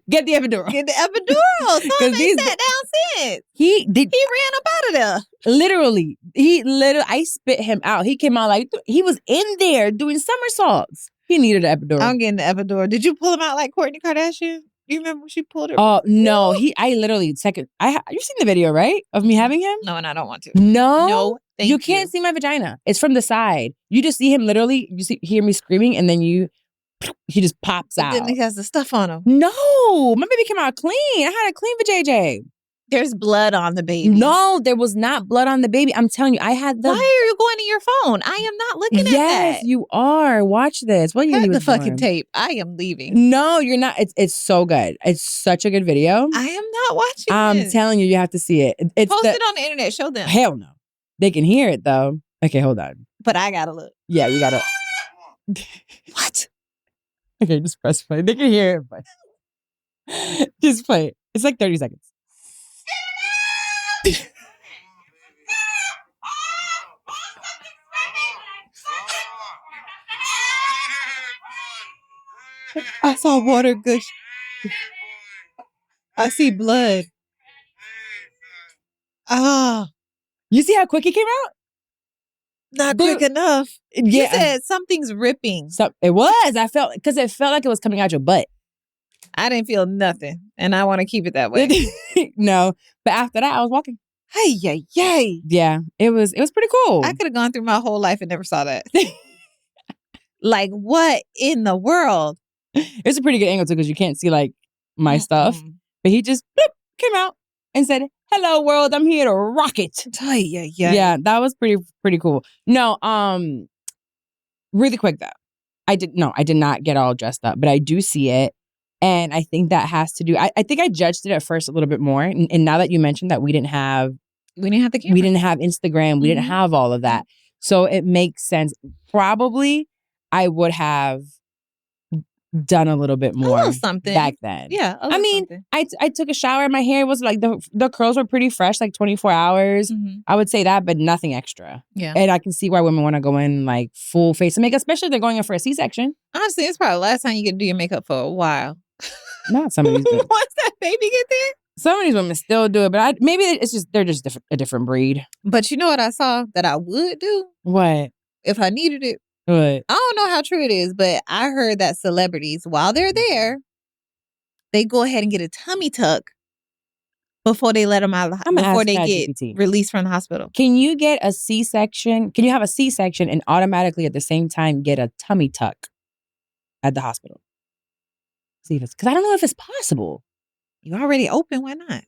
B: Get the epidural.
A: Get the epidural. Some ain't sat down since. He ran up out of there.
B: Literally. I spit him out. He came out like, he was in there doing somersaults. He needed an epidural.
A: I'm getting the epidural. Did you pull him out like Kourtney Kardashian? You remember when she pulled her?
B: Oh, no. I literally, you seen the video, right? Of me having him?
A: No, and I don't want to.
B: No?
A: No,
B: You can't see my vagina. It's from the side. You just see him literally, hear me screaming, and then he just pops out.
A: Then he has the stuff on him.
B: No, my baby came out clean. I had a clean vajayjay.
A: There's blood on the baby.
B: No, there was not blood on the baby. I'm telling you, I had the.
A: Why are you going to your phone? I am not looking at that.
B: Yes, you are. Watch this. What
A: Cut
B: you
A: the fucking tape. I am leaving.
B: No, you're not. It's so good. It's such a good video.
A: I am not watching
B: I'm telling you, you have to see it.
A: Post it on the internet. Show them.
B: Hell no. They can hear it though. Okay, hold on.
A: But I gotta look.
B: Yeah, you gotta.
A: What?
B: Okay, just press play. They can hear it, but just play it. It's like 30 seconds.
A: I saw water gush. I see blood. Ah.
B: You see how quick it came out?
A: Not quick enough.
B: Yeah.
A: You said something's ripping.
B: It was. I felt, because it felt like it was coming out your butt.
A: I didn't feel nothing. And I want to keep it that way.
B: No. But after that, I was walking.
A: Hey, yay, yay.
B: Yeah. It was pretty cool.
A: I could have gone through my whole life and never saw that. Like, what in the world?
B: It's a pretty good angle too, because you can't see like my stuff. But he just came out and said, "Hello world, I'm here to rock it." Yeah, that was pretty cool. No, really quick though. I did not get all dressed up, but I do see it. And I think that has to do, I think I judged it at first a little bit more. And now that you mentioned that we didn't have
A: the camera.
B: We didn't have Instagram. We didn't have all of that. So it makes sense. Probably I would have done a little bit more
A: something
B: back then.
A: Yeah.
B: I mean, I took a shower. My hair was like, the curls were pretty fresh, like 24 hours. I would say that, but nothing extra.
A: Yeah.
B: And I can see why women want to go in like full face of makeup, especially if they're going in for a C-section.
A: Honestly, it's probably the last time you get to do your makeup for a while.
B: Not some of these women.
A: Once that baby get there?
B: Some of these women still do it, but maybe it's just, they're just a different breed.
A: But you know what I saw that I would do?
B: What?
A: If I needed it?
B: What?
A: I don't know how true it is, but I heard that celebrities, while they're there, they go ahead and get a tummy tuck before they let them out of before they get released from the hospital.
B: Can you get a C-section? Can you have a C-section and automatically at the same time get a tummy tuck at the hospital? See if it's, because I don't know if it's possible.
A: You already open, why not?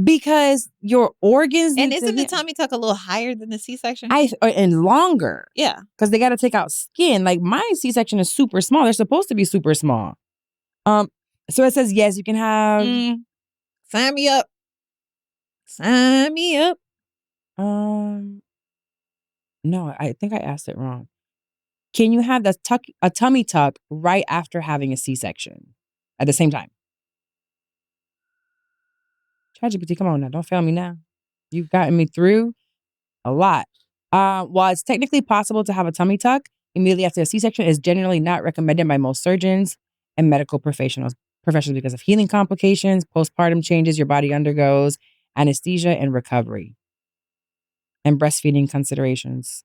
B: Because your organs
A: and isn't the tummy tuck a little higher than the C-section?
B: And longer.
A: Yeah.
B: Because they got to take out skin. Like my C-section is super small. They're supposed to be super small. So it says, yes, you can have.
A: Sign me up. Sign me up.
B: No, I think I asked it wrong. Can you have a tummy tuck right after having a C-section at the same time? ChatGPT, come on now. Don't fail me now. You've gotten me through a lot. While it's technically possible to have a tummy tuck immediately after a C-section, is generally not recommended by most surgeons and medical professionals because of healing complications, postpartum changes your body undergoes, anesthesia, and recovery, and breastfeeding considerations.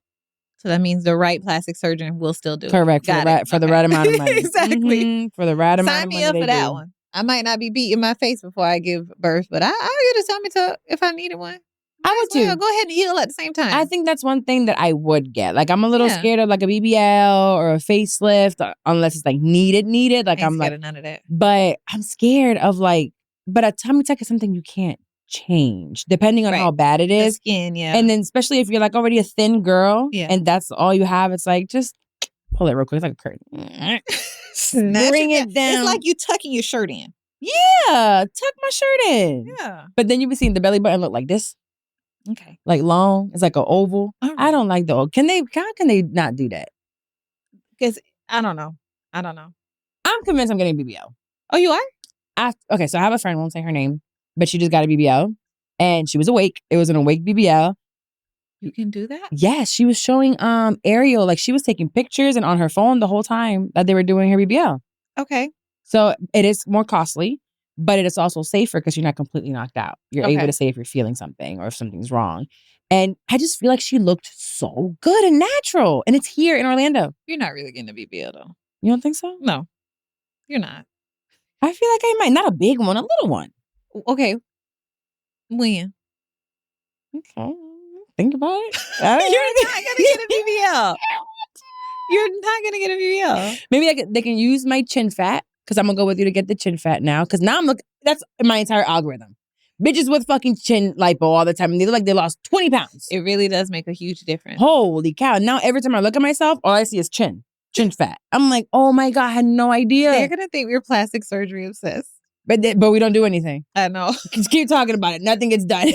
A: So that means the right plastic surgeon will still do it.
B: Correct. For the right amount of money.
A: Exactly.
B: For the right amount
A: Sign
B: of money.
A: me up for that one. I might not be beating my face before I give birth, but I'll get a tummy tuck if I needed one.
B: I would too.
A: Go ahead and heal at the same time.
B: I think that's one thing that I would get. Like I'm a little scared of like a BBL or a facelift, unless it's like needed. Like I'm like
A: none of that.
B: But I'm scared of like. But a tummy tuck is something you can't change depending on how bad it is.
A: The skin, yeah.
B: And then especially if you're like already a thin girl, and that's all you have, it's like just pull it real quick. It's like a curtain. Bring it down.
A: It's like you tucking your shirt in.
B: Yeah, tuck my shirt in.
A: Yeah.
B: But then you be seeing the belly button look like this.
A: Okay.
B: Like long. It's like an oval. Right. I don't like the oval. How can they not do that?
A: Because I don't know.
B: I'm convinced I'm getting BBL.
A: Oh, you are?
B: Okay, so I have a friend, won't say her name, but she just got a BBL. And she was awake. It was an awake BBL.
A: You can do that?
B: Yes, she was showing Ariel, like she was taking pictures and on her phone the whole time that they were doing her BBL.
A: Okay.
B: So it is more costly, but it is also safer because you're not completely knocked out. You're able to say if you're feeling something or if something's wrong. And I just feel like she looked so good and natural. And it's here in Orlando.
A: You're not really getting a BBL though.
B: You don't think so?
A: No, you're not.
B: I feel like I might. Not a big one, a little one.
A: Okay. When?
B: Okay. Think about it.
A: You're not gonna get a BBL. You're not gonna get a BBL.
B: Maybe they can use my chin fat because I'm gonna go with you to get the chin fat now. Because now that's my entire algorithm. Bitches with fucking chin lipo all the time, and they look like they lost 20 pounds.
A: It really does make a huge difference.
B: Holy cow! Now every time I look at myself, all I see is chin fat. I'm like, oh my God, I had no idea.
A: They're gonna think we're plastic surgery obsessed.
B: But we don't do anything.
A: I know.
B: Just keep talking about it. Nothing gets done.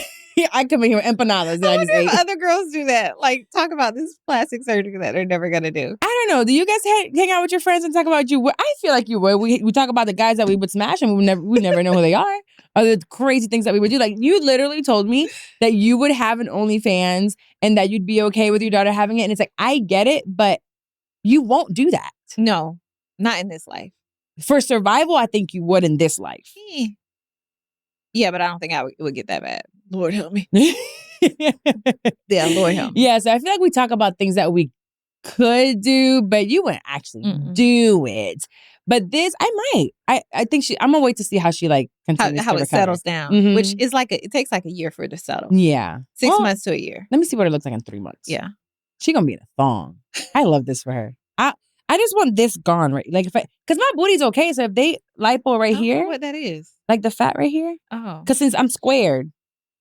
B: I come in here with empanadas that I just ate.
A: Other girls do that. Like, talk about this plastic surgery that they're never gonna do.
B: I don't know. Do you guys hang out with your friends and talk about you? I feel like you would. We talk about the guys that we would smash and we never know who they are. Or the crazy things that we would do. Like, you literally told me that you would have an OnlyFans and that you'd be okay with your daughter having it. And it's like, I get it, but you won't do that.
A: No, not in this life.
B: For survival, I think you would in this life.
A: Yeah, but I don't think I would get that bad. Lord help me. Yeah, Lord help me.
B: Yeah, so I feel like we talk about things that we could do, but you wouldn't actually do it. But this, I might. I think I'm gonna wait to see how she like continues
A: how
B: to
A: it
B: recover.
A: settles down,
B: Mhm.
A: which is like it takes like a year for it to settle.
B: Yeah,
A: 6 months to a year.
B: Let me see what it looks like in 3 months.
A: Yeah,
B: she gonna be in a thong. I love this for her. I just want this gone, right? Like because my booty's okay. So if they lipo right
A: I don't know
B: here,
A: what that is?
B: like the fat right here,
A: Oh,
B: because since I'm squared,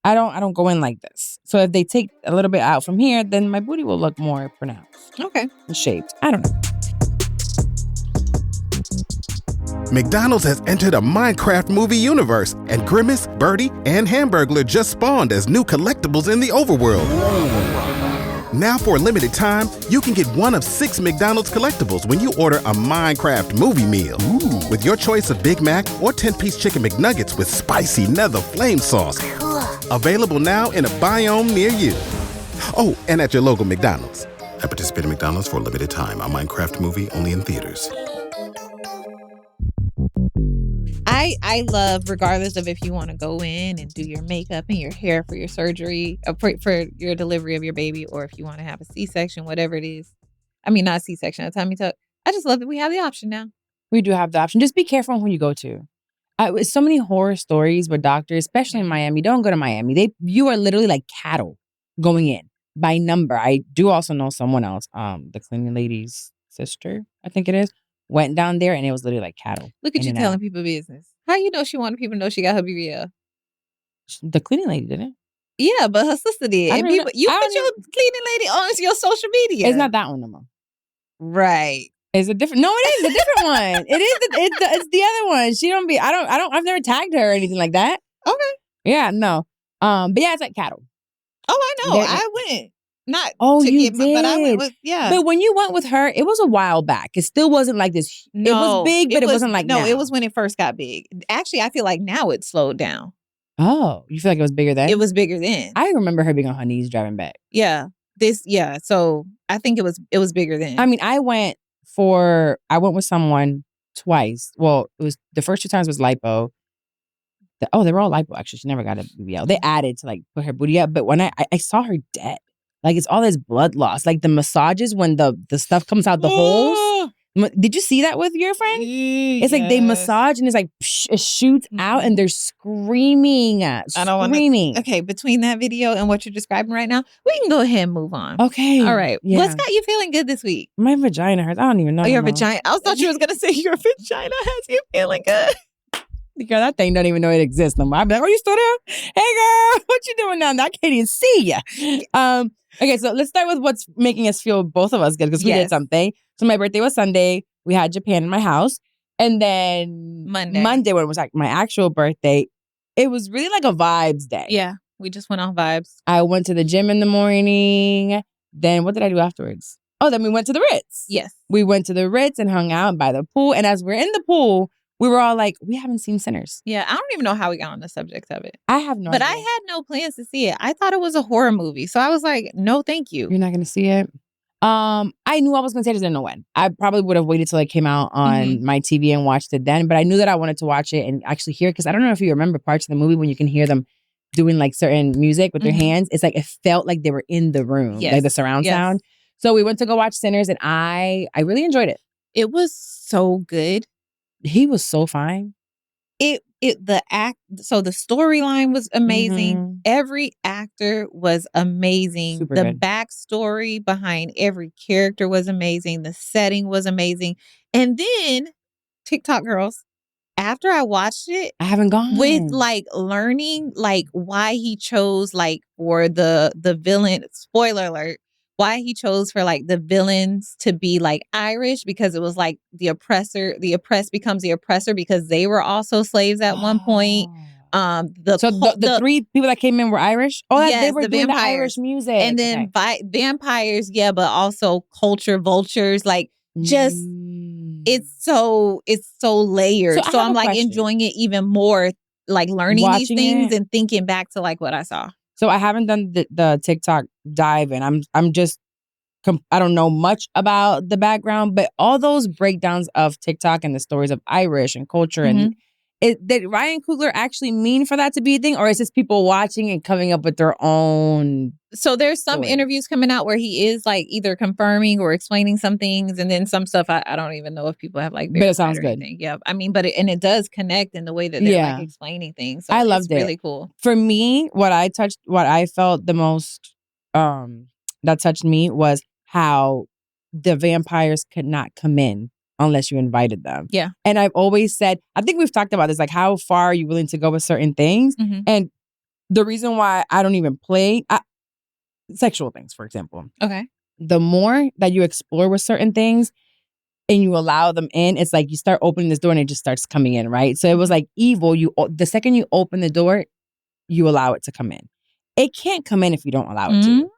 B: I don't go in like this. So if they take a little bit out from here, then my booty will look more pronounced.
A: Okay,
B: And shaped. I don't know.
E: McDonald's has entered a Minecraft movie universe, and Grimace, Birdie, and Hamburglar just spawned as new collectibles in the overworld. Now for a limited time, you can get one of 6 McDonald's collectibles when you order a Minecraft movie meal. Ooh. With your choice of Big Mac or 10-piece chicken McNuggets with spicy nether flame sauce. Available now in a biome near you. Oh, and at your local McDonald's. At participating McDonald's for a limited time. A Minecraft movie only in theaters.
A: I love, regardless of if you want to go in and do your makeup and your hair for your surgery, for your delivery of your baby, or if you want to have a C-section, whatever it is. I mean, not a C-section, a tummy tuck. I just love that we have the option now.
B: We do have the option. Just be careful who you go to. It's so many horror stories where doctors, especially in Miami, don't go to Miami. You are literally like cattle going in by number. I do also know someone else, the cleaning lady's sister, I think it is, went down there and it was literally like cattle.
A: Look at you telling people business. How you know she wanted people to know she got her BBL?
B: The cleaning lady didn't.
A: Yeah, but her sister did. And people, you put your cleaning lady on your social media.
B: It's not that one no more.
A: Right.
B: It's a different. No, it is a different one. It is. It's the other one. She don't be. I don't. I've never tagged her or anything like that.
A: Okay.
B: Yeah. No. But yeah, it's like cattle.
A: Oh, I know. I went. Not to
B: you
A: get my, but I went
B: did.
A: with, yeah.
B: But when you went with her, it was a while back. It still wasn't like this.
A: No,
B: it was big, but it wasn't like
A: no,
B: now.
A: it was when it first got big. Actually, I feel like now it slowed down.
B: Oh, you feel like it was bigger then?
A: It was bigger then.
B: I remember her being on her knees driving back.
A: Yeah. So I think it was bigger then.
B: I mean, I went with someone twice. Well, it was the first 2 times was lipo. They were all lipo actually. She never got a BBL. They added to like put her booty up, but when I saw her dead. Like it's all this blood loss. Like the massages when the stuff comes out the holes. Did you see that with your friend? It's like they massage and it's like it shoots out and they're screaming.
A: I don't want to. Okay, between that video and what you're describing right now, we can go ahead and move on.
B: Okay.
A: All right.
B: Yeah.
A: What's got you feeling good this week?
B: My vagina hurts. I don't even know.
A: Oh, your vagina. I thought you was gonna say your vagina has you feeling good.
B: Girl, that thing don't even know it exists no more. I'm like, oh, you still there? Hey, girl, what you doing now? I can't even see you. Okay, so let's start with what's making us feel, both of us, good, because we did something. So my birthday was Sunday. We had Japan in my house. And then Monday, when it was like my actual birthday, it was really like a vibes day.
A: Yeah, we just went on vibes.
B: I went to the gym in the morning. Then what did I do afterwards? Oh, then we went to the Ritz.
A: Yes.
B: We went to the Ritz and hung out by the pool. And as we're in the pool, we were all like, we haven't seen Sinners.
A: Yeah, I don't even know how we got on the subject of it.
B: I have no idea.
A: But I had no plans to see it. I thought it was a horror movie. So I was like, no, thank you.
B: You're not going to see it? I knew I was going to say it, just didn't know when. I probably would have waited till it came out on my TV and watched it then. But I knew that I wanted to watch it and actually hear it. Because I don't know if you remember parts of the movie when you can hear them doing like certain music with their hands. It's like it felt like they were in the room. Like the surround sound. So we went to go watch Sinners and I really enjoyed it.
A: It was so good.
B: He was so fine.
A: So the storyline was amazing.
B: Mhm.
A: Every actor was amazing.
B: Super
A: The
B: good.
A: backstory behind every character was amazing. The setting was amazing. And then TikTok girls, after I watched it,
B: I haven't gone.
A: with like learning like why he chose like for the villain, spoiler alert, why he chose for like the villains to be like Irish, because it was like the oppressed becomes the oppressor because they were also slaves at one point.
B: So the three people that came in were Irish? Oh, they
A: Yes,
B: were
A: the
B: doing the
A: vampires.
B: Irish music.
A: And then vampires, yeah, but also culture vultures, like just it's so layered.
B: So I
A: So
B: have
A: I'm
B: a
A: like
B: question.
A: enjoying it even more, like learning
B: Watching
A: these things
B: it.
A: and thinking back to like what I saw.
B: So I haven't done the TikTok dive and I'm just I don't know much about the background, but all those breakdowns of TikTok and the stories of Irish and culture and did Ryan Coogler actually mean for that to be a thing, or is this people watching and coming up with their own?
A: So there's some
B: stories?
A: interviews coming out where he is like either confirming or explaining some things, and then some stuff I don't even know if people have like.
B: But it sounds good.
A: Anything. Yeah, I mean, but it does connect in the way that they're like explaining things. So
B: I loved it.
A: Really cool.
B: For me, what I felt the most that touched me was how the vampires could not come in unless you invited them.
A: Yeah.
B: And I've always said, I think we've talked about this, like how far are you willing to go with certain things? And the reason why I don't even play sexual things, for example.
A: Okay.
B: The more that you explore with certain things and you allow them in, it's like you start opening this door and it just starts coming in, right? So it was like evil. The second you open the door, you allow it to come in. It can't come in if you don't allow it to.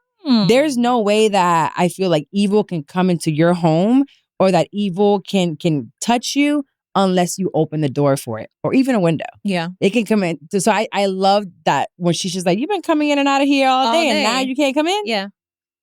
B: There's no way that I feel like evil can come into your home or that evil can touch you unless you open the door for it or even a window.
A: Yeah.
B: It can come in. So I love that when she's just like, you've been coming in and out of here all day and now you can't come in?
A: Yeah.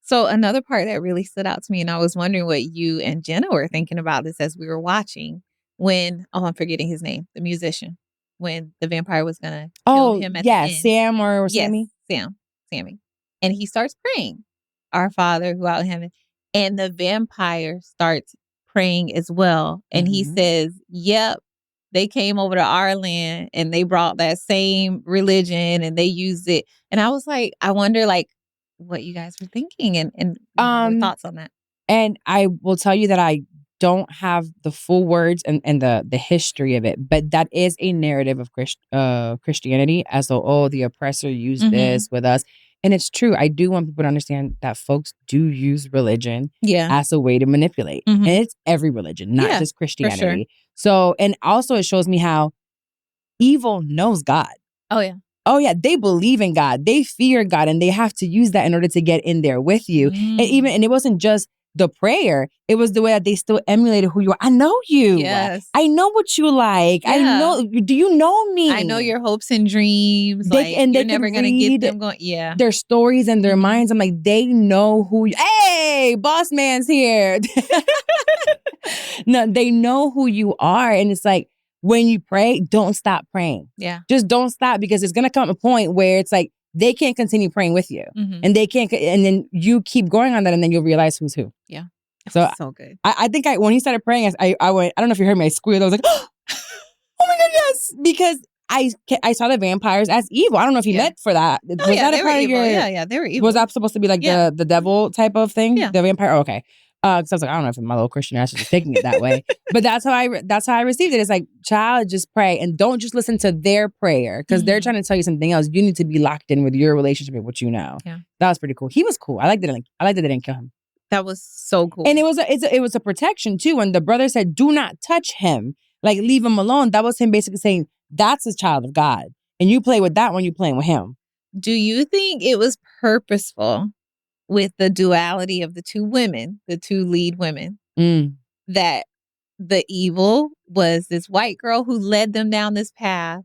A: So another part that really stood out to me, and I was wondering what you and Jenna were thinking about this as we were watching, when, I'm forgetting his name, the musician, when the vampire was going to kill him at the end.
B: Sam or Sammy?
A: Sammy. And he starts praying, our Father who art in heaven. And the vampire starts praying as well. And he says, yep, they came over to our land and they brought that same religion and they used it. And I was like, I wonder like what you guys were thinking and your thoughts on that.
B: And I will tell you that I don't have the full words and the history of it, but that is a narrative of Christianity as though, the oppressor used this with us. And it's true. I do want people to understand that folks do use religion as a way to manipulate. And it's every religion, not just Christianity.
A: Sure.
B: So, and also it shows me how evil knows God.
A: Oh, yeah.
B: Oh, yeah. They believe in God. They fear God and they have to use that in order to get in there with you. And it wasn't just the prayer. It was the way that they still emulated who you are. I know you.
A: Yes.
B: I know what you like.
A: Yeah.
B: I know. Do you know me?
A: I know your hopes and dreams. You're never going to get them going. Yeah.
B: Their stories and their minds. I'm like, they know who you. Hey, boss man's here. No, they know who you are. And it's like, when you pray, don't stop praying.
A: Yeah.
B: Just don't stop, because it's going to come a point where it's like, they can't continue praying with you. And they can't, and then you keep going on that and then you'll realize who's who.
A: Yeah.
B: So
A: good.
B: I think when he started praying, I went, I don't know if you heard me, I squealed. I was like, oh my God, yes. Because I saw the vampires as evil. I don't know if he meant for that.
A: Oh,
B: was
A: yeah,
B: that a part of your?
A: Yeah, they were evil.
B: Was that supposed to be like the devil type of thing?
A: Yeah.
B: The vampire? Oh, okay. Because I was like, I don't know if my little Christian ass was taking it that way. But that's how I received it. It's like, child, just pray. And don't just listen to their prayer. Because they're trying to tell you something else. You need to be locked in with your relationship with what you know.
A: Yeah.
B: That was pretty cool. He was cool. I liked that they didn't kill him.
A: That was so cool.
B: And it was a protection too. When the brother said, do not touch him, like leave him alone, that was him basically saying, that's a child of God. And you play with that when you're playing with him.
A: Do you think it was purposeful with the duality of the two women, the two lead women, that the evil was this white girl who led them down this path,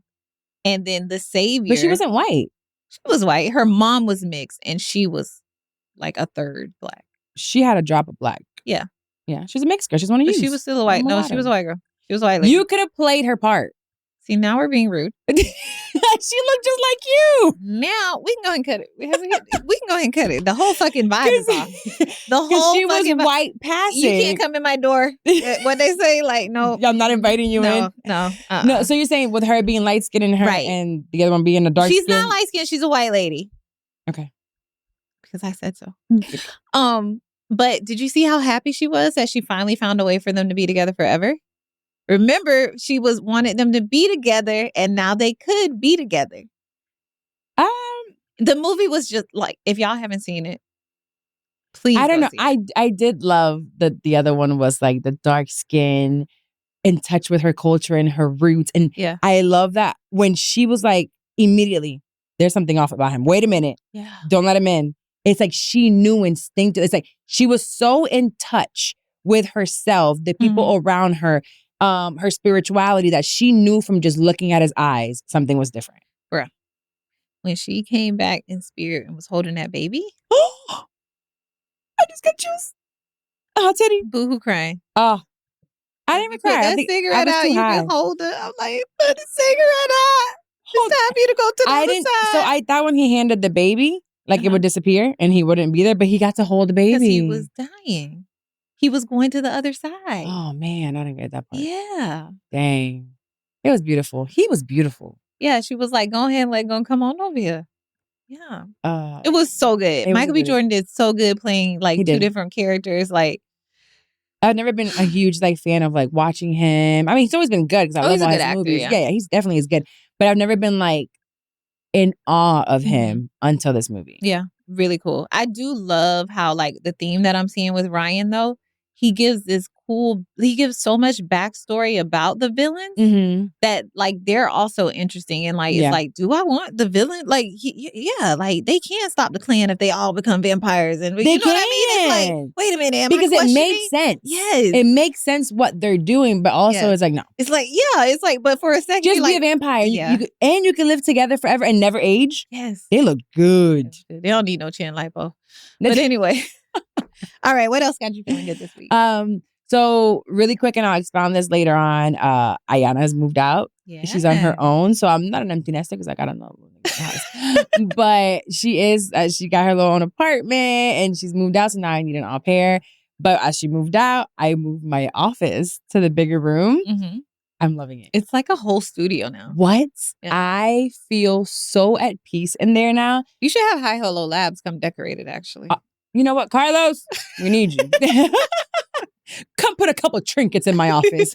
A: and then the savior?
B: But she wasn't white.
A: She was white. Her mom was mixed, and she was like a third black.
B: She had a drop of black.
A: Yeah.
B: Yeah. She's a mixed girl. She's one of you.
A: She was still a white. No, she was a white girl. She was a white lady.
B: You could have played her part.
A: See, now we're being rude.
B: She looked just like you.
A: Now we can go ahead and cut it. We can go ahead and cut it. The whole fucking vibe is off. The whole
B: Because she was
A: fucking vibe.
B: white passing.
A: You can't come in my door. What they say, like, no.
B: I'm not inviting you in.
A: No.
B: No, so you're saying with her being light skinned and her
A: Right.
B: and the other one being a dark
A: She's
B: skin?
A: not light skinned. She's a white lady.
B: Okay.
A: Because I said so. But did you see how happy she was that she finally found a way for them to be together forever? Remember, she wanted them to be together, and now they could be together. The movie was just like, if y'all haven't seen it, please.
B: I don't know.
A: see it.
B: I did love that the other one was like the dark skin, in touch with her culture and her roots. And
A: Yeah.
B: I love that when she was like, immediately, there's something off about him. Wait a minute.
A: Yeah.
B: Don't let him in. It's like she knew instinctively. It's like she was so in touch with herself, the people around her, her spirituality, that she knew from just looking at his eyes, something was different.
A: Bruh. When she came back in spirit and was holding that baby.
B: I just got chills. Oh, Teddy.
A: Boo-hoo crying.
B: Oh. I didn't even
A: Put
B: cry.
A: that
B: I think
A: cigarette
B: I was
A: out.
B: too
A: You
B: high.
A: can hold it. I'm like, put the cigarette out. It's time for you to go to the other side.
B: So I thought when he handed the baby, like it would disappear and he wouldn't be there, but he got to hold the baby.
A: Because he was dying. He was going to the other side.
B: Oh man, I didn't get that part.
A: Yeah.
B: Dang. It was beautiful. He was beautiful.
A: Yeah, she was like, go ahead and let go and come on over here. Yeah.
B: It
A: It was so good.
B: was
A: Michael B.
B: good.
A: Jordan did so good playing like
B: He
A: two
B: did.
A: different characters. Like,
B: I've never been a huge like fan of like watching him. I mean, he's always been good because I love
A: he's a
B: all
A: good
B: his
A: actor,
B: movies.
A: yeah.
B: Yeah, he's definitely is good. But I've never been like in awe of him until this movie.
A: yeah, really cool. I do love how like the theme that I'm seeing with Ryan though, he gives so much backstory about the villains that like they're also interesting and like
B: Yeah.
A: it's like, do I want the villain? Like yeah, like they can't stop the clan if they all become vampires and
B: They
A: you know what I mean? It's like, wait a minute, am
B: because
A: I
B: it
A: questioning?
B: makes sense.
A: Yes.
B: It makes sense what they're doing, but also
A: Yeah.
B: it's like no.
A: It's like, yeah, it's like, but for a second,
B: Just
A: you're
B: be
A: like,
B: a vampire.
A: yeah.
B: You can live together forever and never age.
A: yes,
B: They look good.
A: they don't need no chin lipo. But anyway, all right, what else got you feeling good this week?
B: So really quick, and I'll expound this later on. Ayana has moved out.
A: Yeah,
B: She's on her own. So I'm not an empty nester because I got another house. But she is, she got her little own apartment and she's moved out. So now I need an au pair. But as she moved out, I moved my office to the bigger room. I'm loving it.
A: It's like a whole studio now.
B: What?
A: Yeah.
B: I feel so at peace in there now.
A: You should have Hi Hello Labs come decorate it, actually.
B: You know what, Carlos? We need you. Come put a couple trinkets in my office.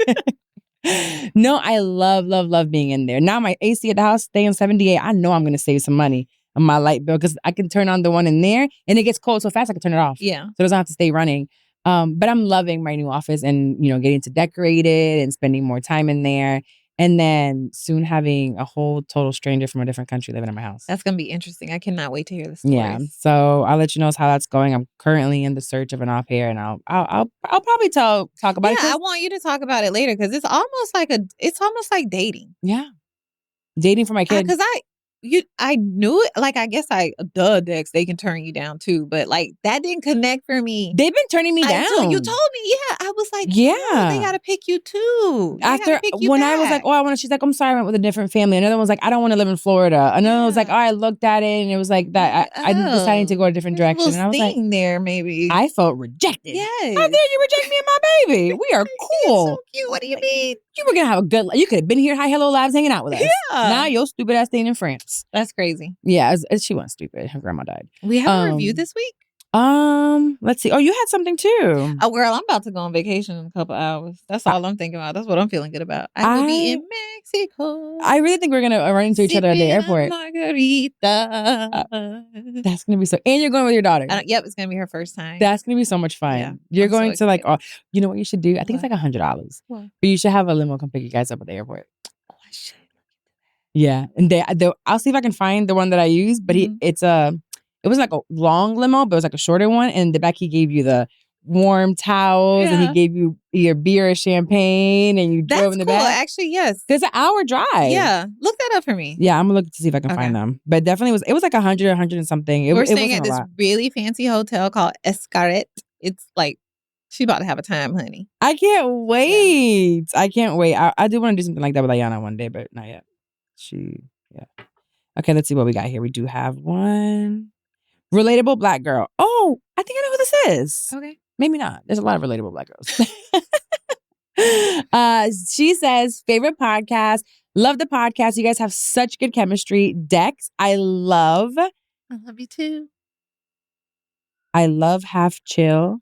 B: No, I love being in there. Now my AC at the house staying 78. I know I'm going to save some money on my light bill because I can turn on the one in there and it gets cold so fast I can turn it off.
A: Yeah.
B: So it doesn't have to stay running. But I'm loving my new office and, you know, getting to decorate it and spending more time in there. And then soon having a whole total stranger from a different country living in my house.
A: That's going to be interesting. I cannot wait to hear the stories.
B: Yeah. So I'll let you know how that's going. I'm currently in the search of an au pair and I'll probably talk about it.
A: Yeah, I want you to talk about it later because it's almost like dating.
B: Yeah. Dating for my kid.
A: Because I knew it. Like, I guess Dex, they can turn you down too. But like, that didn't connect for me.
B: They've been turning me down.
A: You told me, yeah. I was like,
B: yeah.
A: Oh, they got to pick you too.
B: After when I was like, oh, I want to, she's like, I'm sorry, I went with a different family. Another one was like, I don't want to live in Florida. Another one was like, oh, I looked at it and it was like that. I'm deciding to go a different direction. And I was like,
A: there maybe.
B: I felt rejected.
A: Yes.
B: How dare you reject me and my baby? We are cool.
A: So cute. What do you mean?
B: You were gonna have a good life. You could have been here, Hi Hello Labs, hanging out with us.
A: Yeah.
B: Now your stupid ass staying in France.
A: That's crazy.
B: Yeah, she wasn't stupid. Her grandma died.
A: We have a review this week.
B: Let's see. Oh, you had something too.
A: Oh, girl, I'm about to go on vacation in a couple hours. That's all I'm thinking about. That's what I'm feeling good about. I will be in Mexico.
B: I really think we're gonna run into each other at the airport.
A: Margarita.
B: That's gonna be so. And you're going with your daughter.
A: Yep, it's gonna be her first time.
B: That's gonna be so much fun.
A: Yeah,
B: You're
A: I'm so
B: going to like.
A: excited.
B: Oh, you know what you should do? I think it's like $100.
A: What?
B: But you should have a limo come pick you guys up at the airport.
A: Oh, I should.
B: Yeah, and I'll see if I can find the one that I use. But it was like a long limo, but it was like a shorter one. And in the back, he gave you the warm towels, and he gave you your beer and champagne, and you drove in the back.
A: Actually, yes.
B: There's an hour drive.
A: Yeah, look that up for me.
B: Yeah, I'm gonna look to see if I can find them. But definitely it was like 100 and something.
A: We're
B: it
A: staying at
B: wasn't a
A: this
B: lot.
A: really fancy hotel called Escaret. It's like she about to have a time, honey.
B: I can't wait. I can't wait. I do want to do something like that with Ayana one day, but not yet. Yeah. Okay, let's see what we got here. We do have one. Relatable black girl. Oh, I think I know who this is.
A: Okay.
B: Maybe not. There's a lot of relatable black girls. She says, favorite podcast. Love the podcast. You guys have such good chemistry. Dex, I love
A: you too.
B: I love half chill.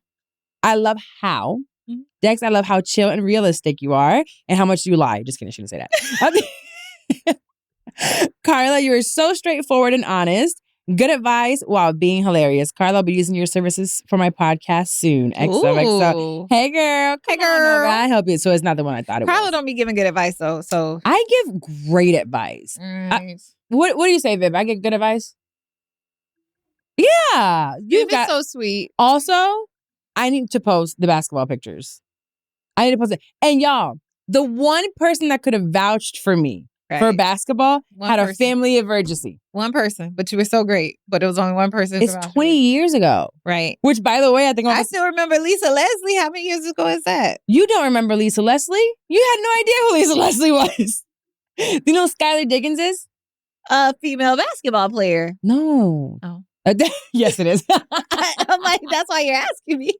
B: I love how.
A: Mhm.
B: Dex, I love how chill and realistic you are and how much you lie. Just kidding. She didn't say that. Carla, you're so straightforward and honest. Good advice while being hilarious. Carla, I'll be using your services for my podcast soon. XOXO.
A: Ooh.
B: Hey, girl.
A: Hey,
B: Come on
A: girl.
B: over. I help you. So it's not the one I thought it
A: Carla
B: was.
A: don't be giving good advice though. So
B: I give great advice. What do you say, Viv? I get good advice? Yeah.
A: you've been so sweet.
B: Also, I need to post the basketball pictures. I need to post it. And y'all, the one person that could have vouched for me for basketball
A: One
B: had a
A: person.
B: family emergency.
A: One person, but you were so great. But it was only one person.
B: It's 20 years ago.
A: Right.
B: Which, by the way, I think
A: I still remember Lisa Leslie. How many years ago is that?
B: You don't remember Lisa Leslie? You had no idea who Lisa Leslie was. Do you know who Skylar Diggins is?
A: A female basketball player.
B: No.
A: Oh.
B: Yes, it is.
A: I'm like, that's why you're asking me.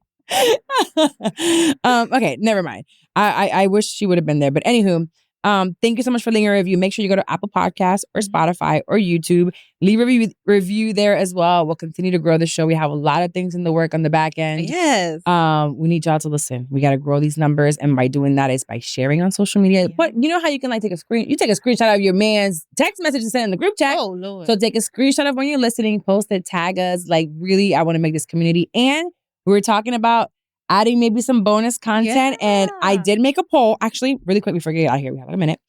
B: Okay, never mind. I wish she would have been there. But anywho, thank you so much for leaving a review. Make sure you go to Apple Podcasts or Spotify or YouTube. Leave a review there as well. We'll continue to grow the show. We have a lot of things in the work on the back end.
A: Yes.
B: We need y'all to listen. We got to grow these numbers. And by doing that is by sharing on social media.
A: Yeah.
B: But you know how you can take a screenshot of your man's text message and send it in the group chat.
A: Oh, Lord.
B: So take a screenshot of when you're listening, post it, tag us. Really, I want to make this community. And we were talking about adding maybe some bonus content.
A: Yeah.
B: And I did make a poll. Actually, really quick before we get out of here, we have like a minute.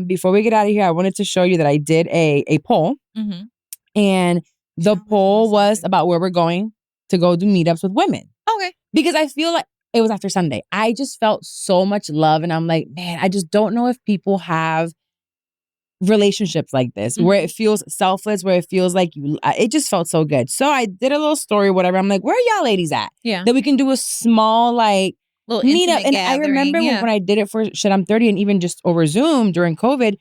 B: Before we get out of here, I wanted to show you that I did a poll.
A: Mm-hmm.
B: And the poll was about where we're going to go do meetups with women.
A: Okay.
B: Because I feel like it was after Sunday. I just felt so much love. And I'm like, man, I just don't know if people have relationships like this, where it feels selfless, where it feels like it just felt so good. So I did a little story, whatever. I'm like, where are y'all ladies at?
A: Yeah.
B: That we can do a small
A: little
B: meetup. And
A: gathering.
B: I remember when I did it for Shit I'm 30 and even just over Zoom during COVID,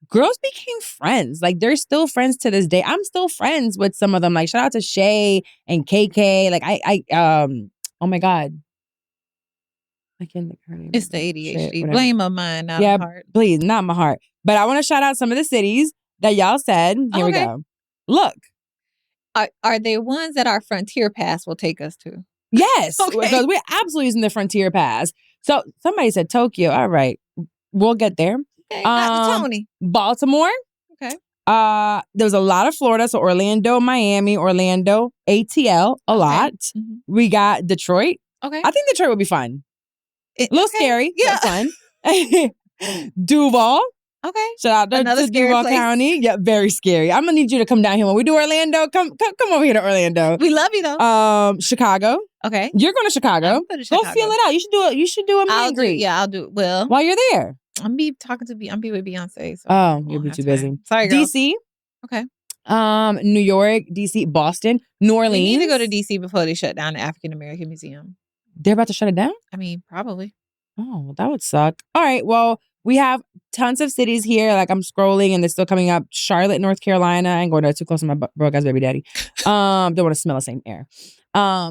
B: girls became friends. They're still friends to this day. I'm still friends with some of them. Shout out to Shay and KK. Oh my God. I can't think of her name.
A: It's the ADHD.
B: Shit,
A: Blame of mine, not
B: yeah,
A: my heart.
B: please, not my heart. But I want to shout out some of the cities that y'all said. Here we go. Look.
A: Are they ones that our Frontier Pass will take us to?
B: Yes.
A: Okay.
B: Because we're absolutely using the Frontier Pass. So somebody said Tokyo. All right. We'll get there.
A: Okay, not Tony.
B: Baltimore.
A: Okay.
B: There was a lot of Florida. So Orlando, Miami, Orlando, ATL, a lot.
A: Mhm.
B: We got Detroit.
A: Okay.
B: I think Detroit would be fun. A little scary.
A: Yeah.
B: But fun. Duval.
A: Okay.
B: Shout out
A: Another
B: to
A: scary
B: Duval
A: place.
B: County. Yeah, very scary. I'm gonna need you to come down here when we do Orlando. Come over here to Orlando.
A: We love you though.
B: Chicago.
A: Okay.
B: You're going to Chicago.
A: I'm going to Chicago.
B: Go feel it out. You should do a meet and greet.
A: I'll do it. Well,
B: while you're there.
A: I'm be with Beyonce. So
B: You'll be too busy.
A: Sorry, girl.
B: DC.
A: Okay.
B: New York, DC, Boston, New Orleans.
A: We need to go to DC before they shut down the African American Museum.
B: They're about to shut it down?
A: I mean, probably.
B: Oh, that would suck. All right. Well, we have tons of cities here. I'm scrolling and they're still coming up. Charlotte, North Carolina. I ain't going too close to my broke ass baby daddy. Don't want to smell the same air.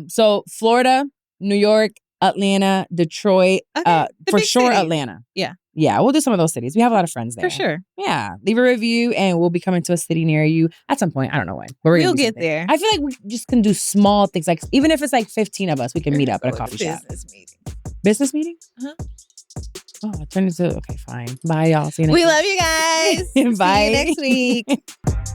B: So Florida, New York, Atlanta, Detroit.
A: Okay.
B: For
A: big
B: sure,
A: cities.
B: Atlanta.
A: Yeah.
B: Yeah, we'll do some of those cities. We have a lot of friends there.
A: For sure.
B: Yeah. Leave a review and we'll be coming to a city near you at some point. I don't know when. But
A: We'll get there.
B: I feel like we just can do small things. Even if it's 15 of us, we can meet up at a coffee shop.
A: Business meeting.
B: Business meeting?
A: Uh-huh.
B: Oh, it turned into, okay, fine. Bye, y'all. See you next week.
A: We love you guys.
B: Bye.
A: See you next week.